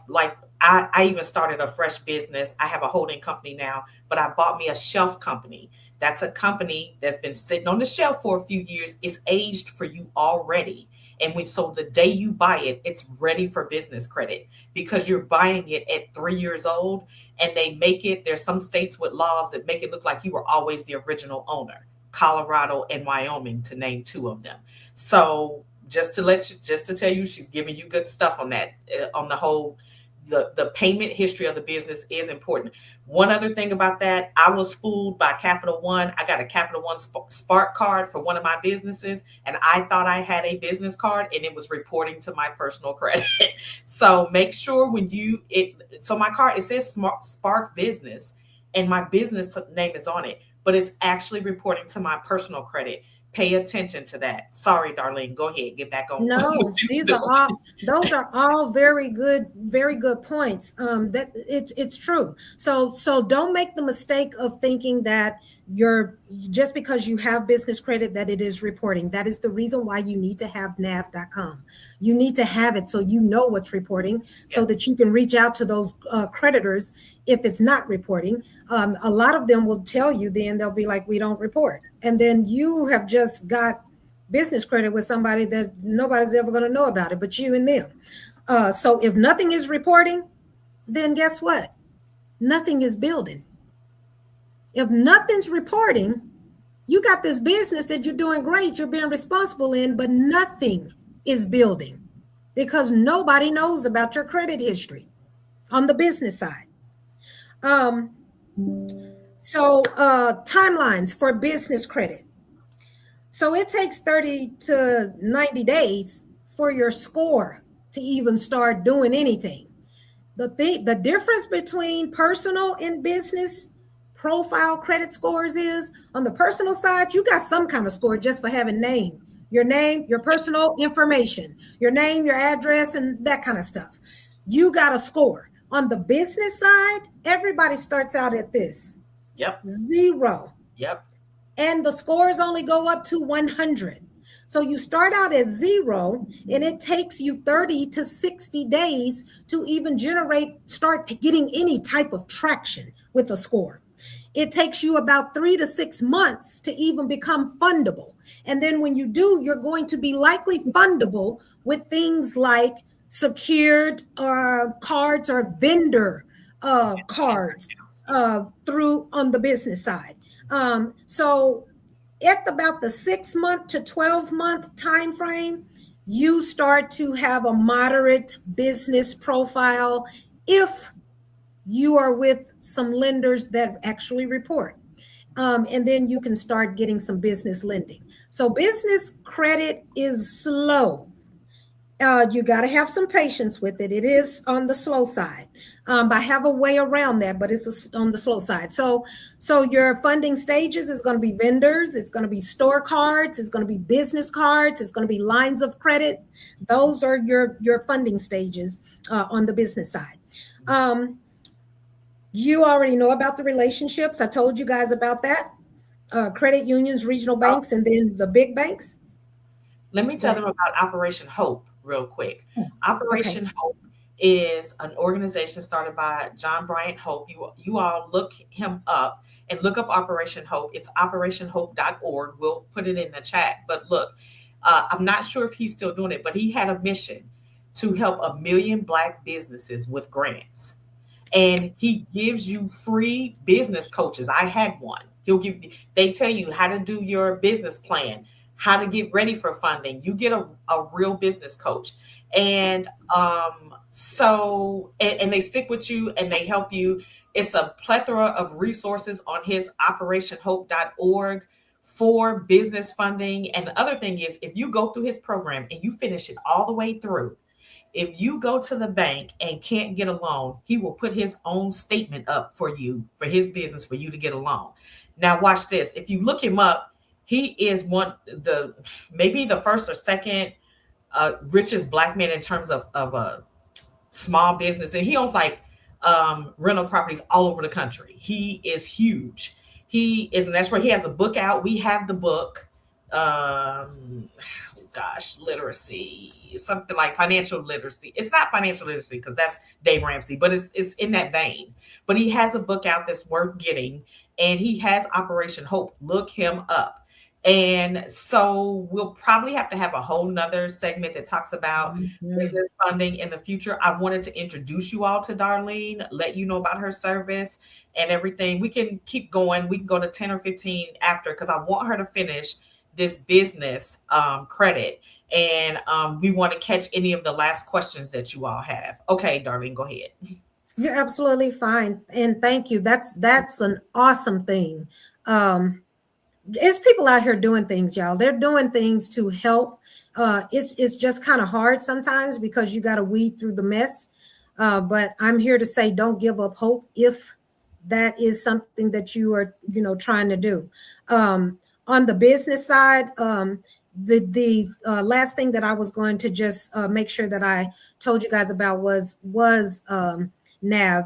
I even started a fresh business. I have a holding company now, but I bought me a shelf company. That's a company that's been sitting on the shelf for a few years. It's aged for you already. And so the day you buy it, it's ready for business credit because you're buying it at 3 years old, and they make it. There's some states with laws that make it look like you were always the original owner, Colorado and Wyoming, to name two of them. So just to tell you, she's giving you good stuff on that, on the whole. The payment history of the business is important. One other thing about that, I was fooled by Capital One. I got a Capital One Spark card for one of my businesses, and I thought I had a business card, and it was reporting to my personal credit. So make sure so my card, it says Spark Business, and my business name is on it, but it's actually reporting to my personal credit. Pay attention to that. Sorry, Darlene. Go ahead. Get back on. No, those are all very good points. That it's true. So don't make the mistake of thinking that just because you have business credit that it is reporting. That is the reason why you need to have nav.com. You need to have it so you know what's reporting, so that you can reach out to those creditors if it's not reporting. A lot of them will tell you, then they'll be like, we don't report. And then you have just got business credit with somebody that nobody's ever going to know about it but you and them. So if nothing is reporting, then guess what? Nothing is building. If nothing's reporting, you got this business that you're doing great, you're being responsible in, but nothing is building because nobody knows about your credit history on the business side. So timelines for business credit. So it takes 30 to 90 days for your score to even start doing anything. The difference between personal and business profile credit scores is, on the personal side, you got some kind of score just for having name, your personal information, your name, your address, and that kind of stuff. You got a score. On the business side, everybody starts out at this. Yep. 0. Yep. And the scores only go up to 100. So you start out at 0, and it takes you 30 to 60 days to even start getting any type of traction with a score. It takes you about 3 to 6 months to even become fundable. And then when you do, you're going to be likely fundable with things like secured cards or vendor cards through on the business side. So at about the 6 month to 12 month time frame, you start to have a moderate business profile if you are with some lenders that actually report. And then you can start getting some business lending. So business credit is slow. You got to have some patience with it. It is on the slow side. I have a way around that, but it's on the slow side. So your funding stages is going to be vendors. It's going to be store cards. It's going to be business cards. It's going to be lines of credit. Those are your funding stages on the business side. You already know about the relationships. I told you guys about that. Credit unions, regional banks, and then the big banks. Let me tell them about Operation Hope real quick. Operation Hope is an organization started by John Bryant Hope. You all look him up and look up Operation Hope. It's operationhope.org. We'll put it in the chat. But look, I'm not sure if he's still doing it, but he had a mission to help 1 million Black businesses with grants. And he gives you free business coaches. I had one. They tell you how to do your business plan, how to get ready for funding. You get a real business coach. And and they stick with you and they help you. It's a plethora of resources on his operationhope.org for business funding. And the other thing is, if you go through his program and you finish it all the way through, if you go to the bank and can't get a loan, he will put his own statement up for you, for his business, for you to get a loan. Now watch this. If you look him up, he is maybe the first or second richest Black man in terms of a small business. And he owns like rental properties all over the country. He is huge. He is an expert. He has a book out. We have the book. Literacy, something like financial literacy. It's not financial literacy because that's Dave Ramsey, but it's in that vein. But he has a book out that's worth getting, and he has Operation Hope. Look him up. And so we'll probably have to have a whole nother segment that talks about business funding in the future. I wanted to introduce you all to Darlene, let you know about her service and everything. We can keep going. We can go to 10 or 15 after, because I want her to finish this business credit. And we want to catch any of the last questions that you all have. Okay, Darlene, go ahead. You're absolutely fine. And thank you. That's an awesome thing. It's people out here doing things, y'all. They're doing things to help. It's just kind of hard sometimes because you got to weed through the mess. But I'm here to say, don't give up hope if that is something that you are, trying to do. On the business side, the last thing that I was going to just make sure that I told you guys about was NAV.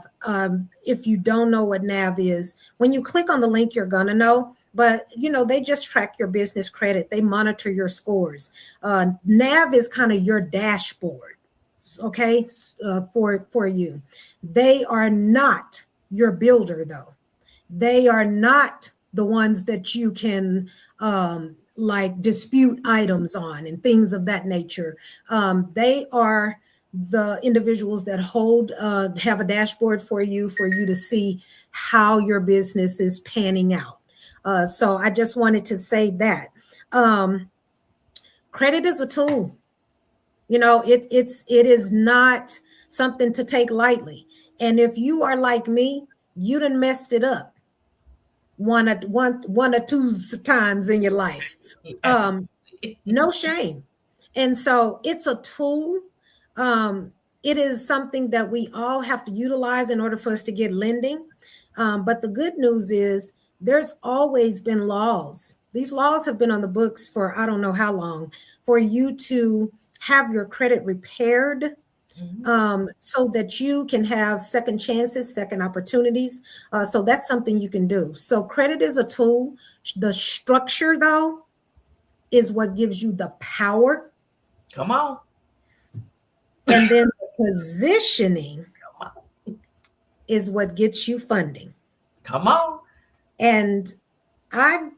If you don't know what NAV is, when you click on the link, you're gonna know. But they just track your business credit. They monitor your scores. NAV is kind of your dashboard, okay, for you. They are not your builder, though. They are not the ones that you can like dispute items on and things of that nature. They are the individuals that have a dashboard for you to see how your business is panning out. So I just wanted to say that credit is a tool. It is not something to take lightly. And if you are like me, you done messed it up one or two times in your life. No shame. And so it's a tool. It is something that we all have to utilize in order for us to get lending. But the good news is there's always been laws. These laws have been on the books for I don't know how long for you to have your credit repaired, so that you can have second chances, second opportunities. So that's something you can do. So credit is a tool. The structure, though, is what gives you the power. Come on. And then the positioning is what gets you funding. Come on. And I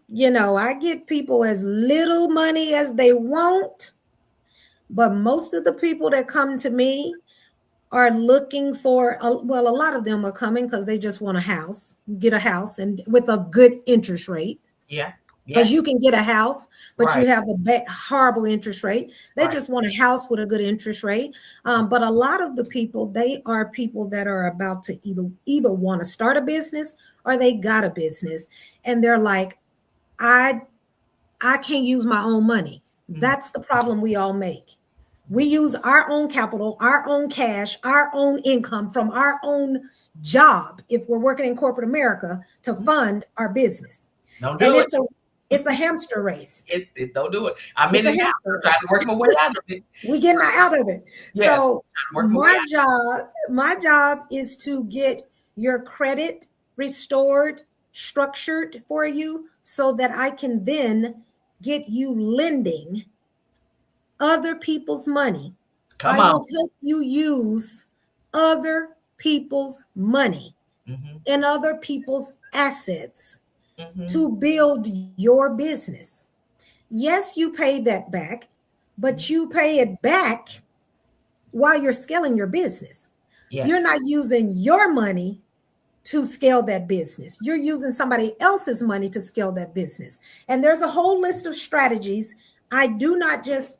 get people as little money as they want, but most of the people that come to me are looking for, a lot of them are coming because they just want get a house and with a good interest rate. Yeah. Because you can get a house, but Right. you have a horrible interest rate. They Right. just want a house with a good interest rate. But a lot of the people, they are people that are about to either want to start a business or they got a business. And they're like, I can't use my own money. That's the problem we all make. We use our own capital, our own cash, our own income from our own job, if we're working in corporate America, to fund our business. Don't do it. It's a hamster race. Don't do it. I'm in it now. I'm trying to work my way out of it. We're getting out of it. Yes, So my job is to get your credit restored, structured for you so that I can then get you lending other people's money. Come I on. will help you use other people's money and other people's assets to build your business. Yes, you pay that back, but you pay it back while you're scaling your business. Yes. You're not using your money to scale that business. You're using somebody else's money to scale that business. And there's a whole list of strategies. I do not just,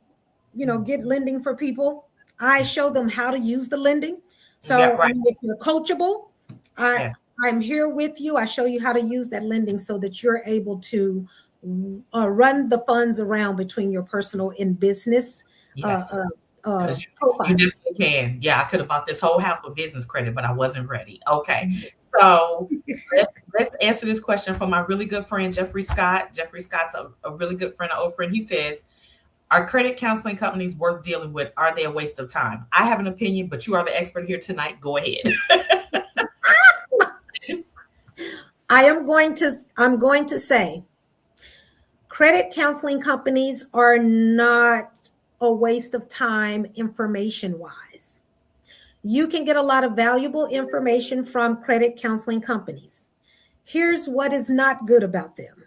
get lending for people. I show them how to use the lending. So right. if you're coachable, I'm here with you. I show you how to use that lending so that you're able to run the funds around between your personal and business profiles. You definitely can. Yeah, I could have bought this whole house with business credit, but I wasn't ready. Okay. So let's answer this question from my really good friend, Jeffrey Scott. Jeffrey Scott's a really good friend, an old friend. He says, are credit counseling companies worth dealing with? Are they a waste of time? I have an opinion, but you are the expert here tonight. Go ahead. I'm going to say credit counseling companies are not a waste of time information wise. You can get a lot of valuable information from credit counseling companies. Here's what is not good about them.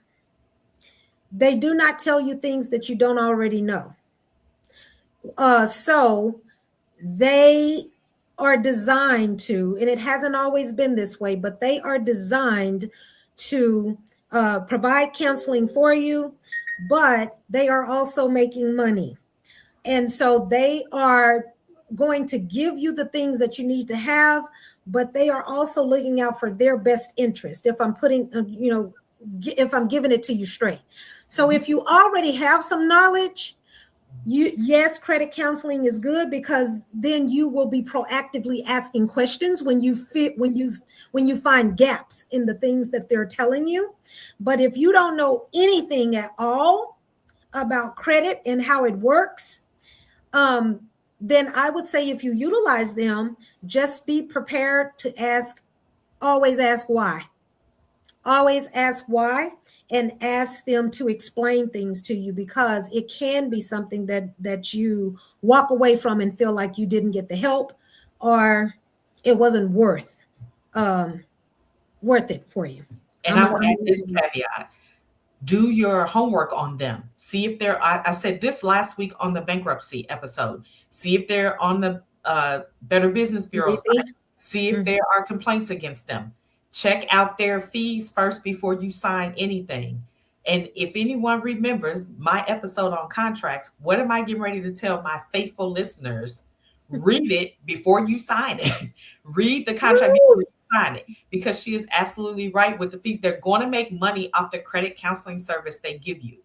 They do not tell you things that you don't already know. So they are designed to, and it hasn't always been this way, but they are designed to provide counseling for you, but they are also making money. And so they are going to give you the things that you need to have, but they are also looking out for their best interest. If I'm if I'm giving it to you straight. So if you already have some knowledge, yes, credit counseling is good because then you will be proactively asking questions when you find gaps in the things that they're telling you. But if you don't know anything at all about credit and how it works, then I would say if you utilize them, just be prepared to always ask why. Always ask why and ask them to explain things to you, because it can be something that you walk away from and feel like you didn't get the help or it wasn't worth it for you. And I will add this caveat. Do your homework on them. See if they're, I said this last week on the bankruptcy episode. See if they're on the Better Business Bureau site. See if there are complaints against them. Check out their fees first before you sign anything. And if anyone remembers my episode on contracts, what am I getting ready to tell my faithful listeners? Read it before you sign it. Read the contract before you sign it, because she is absolutely right with the fees. They're going to make money off the credit counseling service they give you.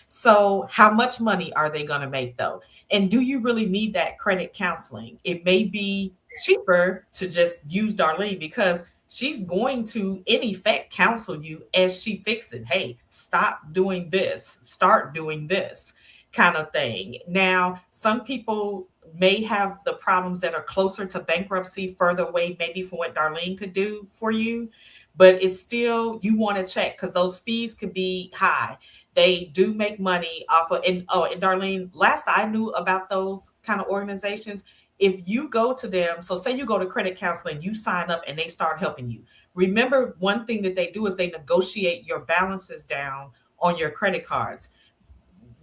So how much money are they going to make though? And do you really need that credit counseling? It may be cheaper to just use Darlene because she's going to, in effect, counsel you as she fixes it. Hey, stop doing this, start doing this kind of thing. Now, some people may have the problems that are closer to bankruptcy, further away, maybe from what Darlene could do for you. But it's still, you want to check because those fees could be high. They do make money off of, and oh, and Darlene, last I knew about those kind of organizations, if you go to them, so say you go to credit counseling, you sign up and they start helping you. Remember, one thing that they do is they negotiate your balances down on your credit cards.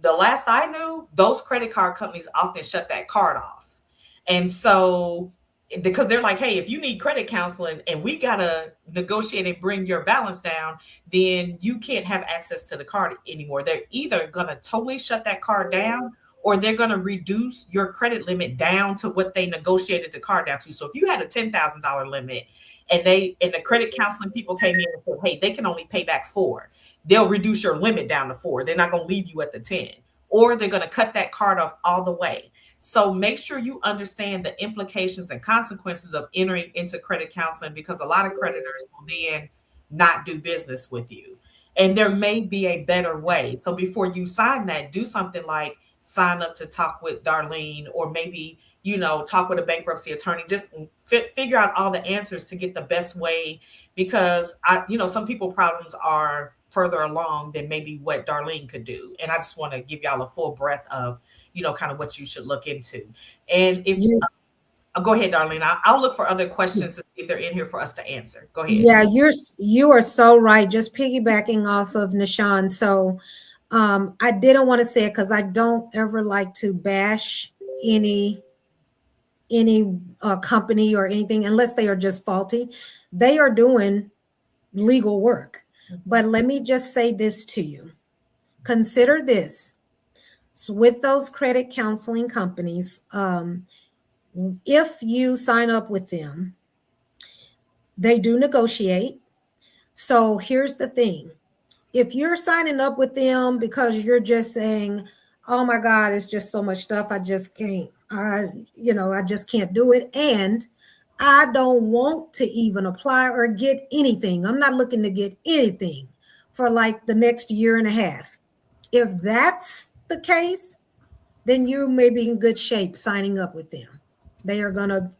The last I knew, those credit card companies often shut that card off. And so, because they're like, hey, if you need credit counseling and we got to negotiate and bring your balance down, then you can't have access to the card anymore. They're either going to totally shut that card down or they're going to reduce your credit limit down to what they negotiated the card down to. So if you had a $10,000 limit and the credit counseling people came in and said, hey, they can only pay back 4, they'll reduce your limit down to 4. They're not going to leave you at the 10, or they're going to cut that card off all the way. So make sure you understand the implications and consequences of entering into credit counseling, because a lot of creditors will then not do business with you. And there may be a better way. So before you sign that, do something like sign up to talk with Darlene, or maybe, talk with a bankruptcy attorney. Just figure out all the answers to get the best way, because some people problems are further along than maybe what Darlene could do. And I just want to give y'all a full breadth of, kind of what you should look into. And if go ahead, Darlene, I'll look for other questions to see if they're in here for us to answer. Go ahead. Yeah, you are so right. Just piggybacking off of Nichon. So I didn't want to say it because I don't ever like to bash any company or anything unless they are just faulty. They are doing legal work. But let me just say this to you. Consider this. So with those credit counseling companies, if you sign up with them, they do negotiate. So here's the thing. If you're signing up with them because you're just saying, oh my God, it's just so much stuff, I just can't, I just can't do it. And I don't want to even apply or get anything. I'm not looking to get anything for like the next year and a half. If that's the case, then you may be in good shape signing up with them. They are going to,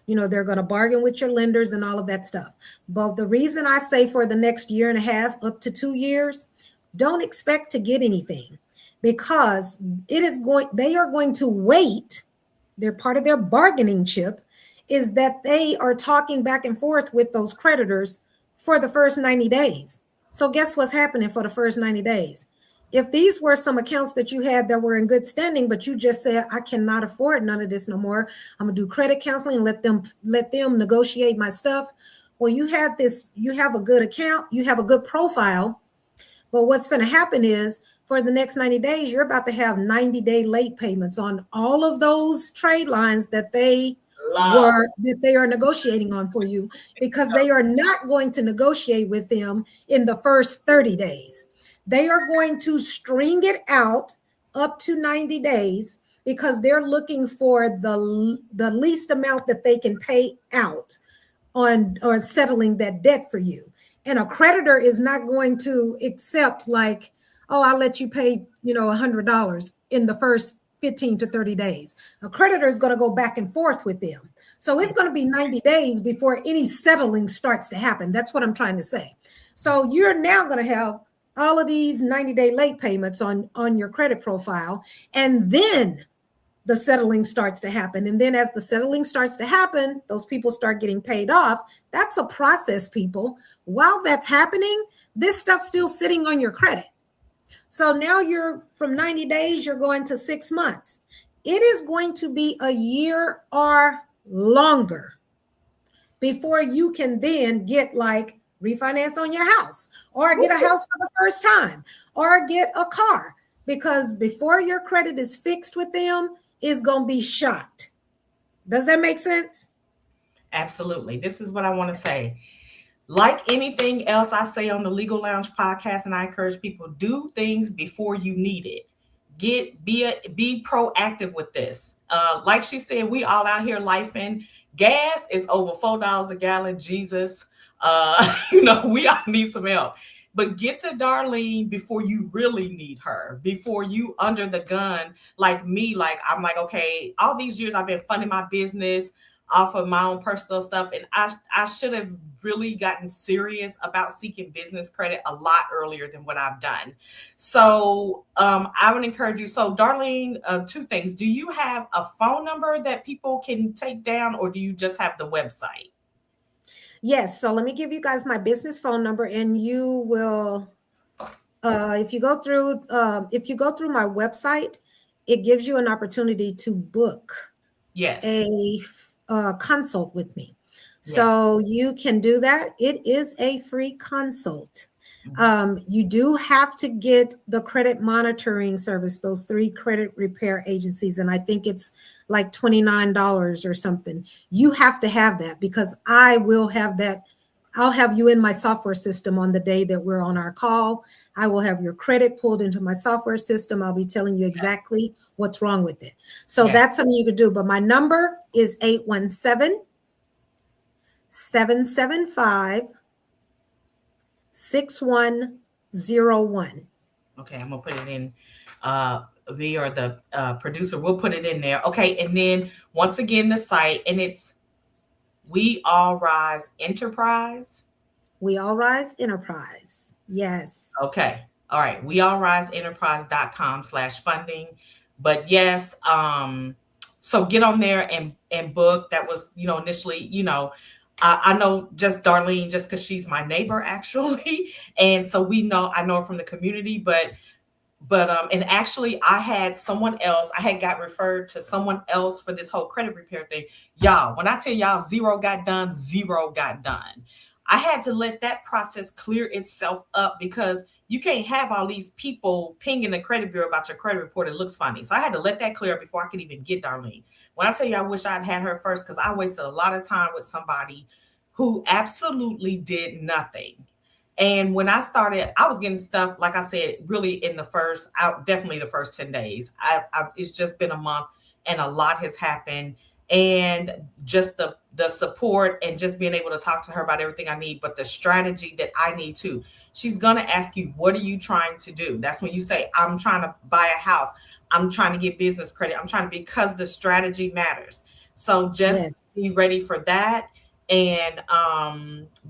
they're going to bargain with your lenders and all of that stuff. But the reason I say for the next year and a half, up to 2 years, don't expect to get anything, because they are going to wait. They're part of their bargaining chip is that they are talking back and forth with those creditors for the first 90 days. So guess what's happening for the first 90 days? If these were some accounts that you had that were in good standing, but you just said, I cannot afford none of this no more, I'm gonna do credit counseling and let them negotiate my stuff. Well, you have a good account, you have a good profile, but what's gonna happen is for the next 90 days, you're about to have 90-day late payments on all of those trade lines that they are negotiating on for you, because they are not going to negotiate with them in the first 30 days. They are going to string it out up to 90 days because they're looking for the least amount that they can pay out on or settling that debt for you. And a creditor is not going to accept like, oh, I'll let you pay, $100 in the first 15 to 30 days. A creditor is going to go back and forth with them. So it's going to be 90 days before any settling starts to happen. That's what I'm trying to say. So you're now going to have all of these 90-day late payments on your credit profile. And then the settling starts to happen. And then as the settling starts to happen, those people start getting paid off. That's a process, people. While that's happening, this stuff's still sitting on your credit. So now you're from 90 days, you're going to 6 months. It is going to be a year or longer before you can then get like refinance on your house or get a house for the first time or get a car, because before your credit is fixed with them, it's going to be shot. Does that make sense? Absolutely. This is what I want to say. Like anything else I say on the Legal Lounge podcast, and I encourage people, do things before you need it. Be proactive with this. Like she said, we all out here lifing. Gas is over $4 a gallon. Jesus, we all need some help. But get to Darlene before you really need her, before you under the gun, like me. Like, I'm like, okay, all these years I've been funding my business off of my own personal stuff. And I should have really gotten serious about seeking business credit a lot earlier than what I've done. So I would encourage you. So Darlene, two things. Do you have a phone number that people can take down, or do you just have the website? Yes. So let me give you guys my business phone number, and you will, if you go through my website, it gives you an opportunity to book Yes. a consult with me. Yes. So you can do that. It is a free consult. You do have to get the credit monitoring service, those 3 credit repair agencies, and I think it's like $29 or something. You have to have that because I will have that. I'll have you in my software system on the day that we're on our call. I will have your credit pulled into my software system. I'll be telling you exactly what's wrong with it. So that's something you could do. But my number is 817-775 6101. Okay, I'm gonna put it in. We or the producer will put it in there. Okay, and then once again the site, and it's We All Rise Enterprise. We All Rise Enterprise. Yes. Okay. All right. weallriseenterprise.com/funding. But yes, so get on there and book. That was, initially, I know just Darlene just because she's my neighbor actually. And so I know her from the community, but and actually I had got referred to someone else for this whole credit repair thing. Y'all, when I tell y'all zero got done. I had to let that process clear itself up because you can't have all these people pinging the credit bureau about your credit report. It looks funny. So I had to let that clear up before I could even get Darlene. When I tell you I wish I'd had her first, because I wasted a lot of time with somebody who absolutely did nothing. And when I started, I was getting stuff, like I said, really in definitely the first 10 days. It's just been a month and a lot has happened. And just the support and just being able to talk to her about everything I need, but the strategy that I need too. She's going to ask you, what are you trying to do? That's when you say, I'm trying to buy a house. I'm trying to get business credit. Because the strategy matters. So just be ready for that. And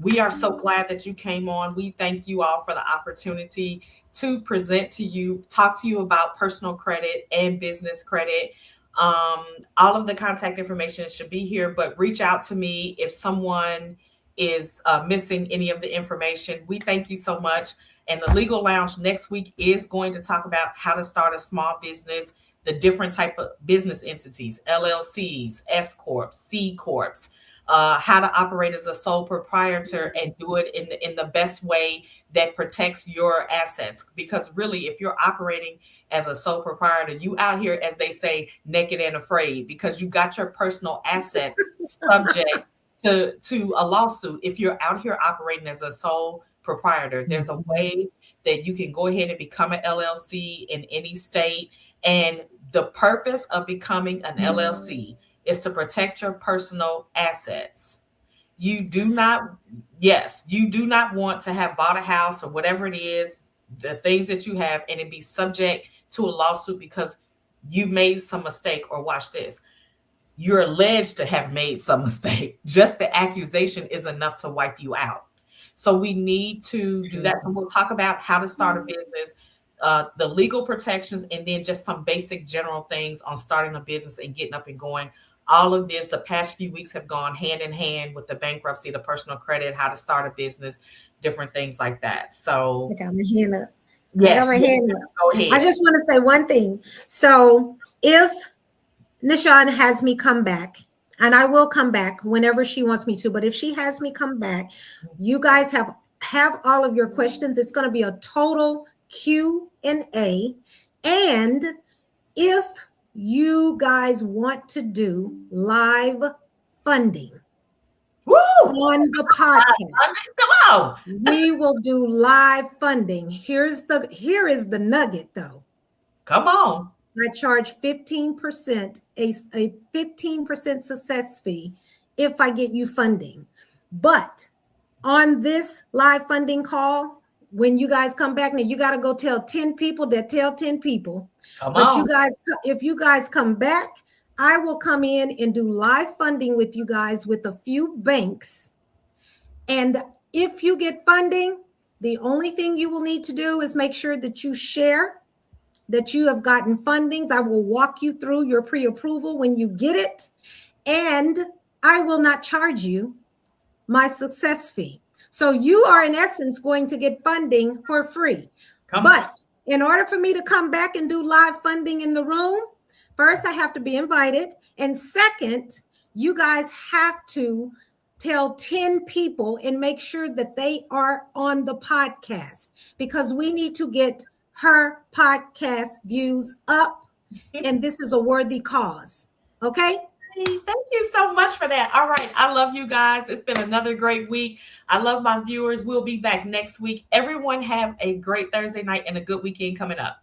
we are so glad that you came on. We thank you all for the opportunity to present to you, talk to you about personal credit and business credit. All of the contact information should be here, but reach out to me if someone is missing any of the information. We thank you so much. And the Legal Lounge next week is going to talk about how to start a small business, the different type of business entities, LLCs, S Corps, C Corps, how to operate as a sole proprietor and do it in the best way that protects your assets. Because really, if you're operating as a sole proprietor, you out here, as they say, naked and afraid, because you got your personal assets subject to a lawsuit. If you're out here operating as a sole proprietor, there's a way that you can go ahead and become an LLC in any state. And the purpose of becoming an LLC is to protect your personal assets. You do not want to have bought a house or whatever it is, the things that you have, and it be subject to a lawsuit because you made some mistake. Or watch this, you're alleged to have made some mistake. Just the accusation is enough to wipe you out. So we need to do that. And we'll talk about how to start a business, the legal protections, and then just some basic general things on starting a business and getting up and going. All of this, the past few weeks have gone hand in hand with the bankruptcy, the personal credit, how to start a business, different things like that. So I got my hand up. yes, I got my hand up. Go ahead. I just want to say one thing. So if Nichon has me come back, and I will come back whenever she wants me to, but if she has me come back, you guys have all of your questions. It's going to be a total Q&A. And if you guys want to do live funding, Woo! on the podcast. Come on. We will do live funding. Here is the nugget though. Come on. I charge 15%, a 15% success fee if I get you funding. But on this live funding call, when you guys come back, now you got to go tell 10 people that tell 10 people. Come but on. you guys, if you guys come back, I will come in and do live funding with you guys with a few banks. And if you get funding, the only thing you will need to do is make sure that you share that you have gotten fundings. I will walk you through your pre-approval when you get it. And I will not charge you my success fee. So you are in essence going to get funding for free. But in order for me to come back and do live funding in the room, first I have to be invited. And second, you guys have to tell 10 people and make sure that they are on the podcast, because we need to get her podcast views up. And this is a worthy cause. Okay. Thank you so much for that. All right. I love you guys. It's been another great week. I love my viewers. We'll be back next week. Everyone have a great Thursday night and a good weekend coming up.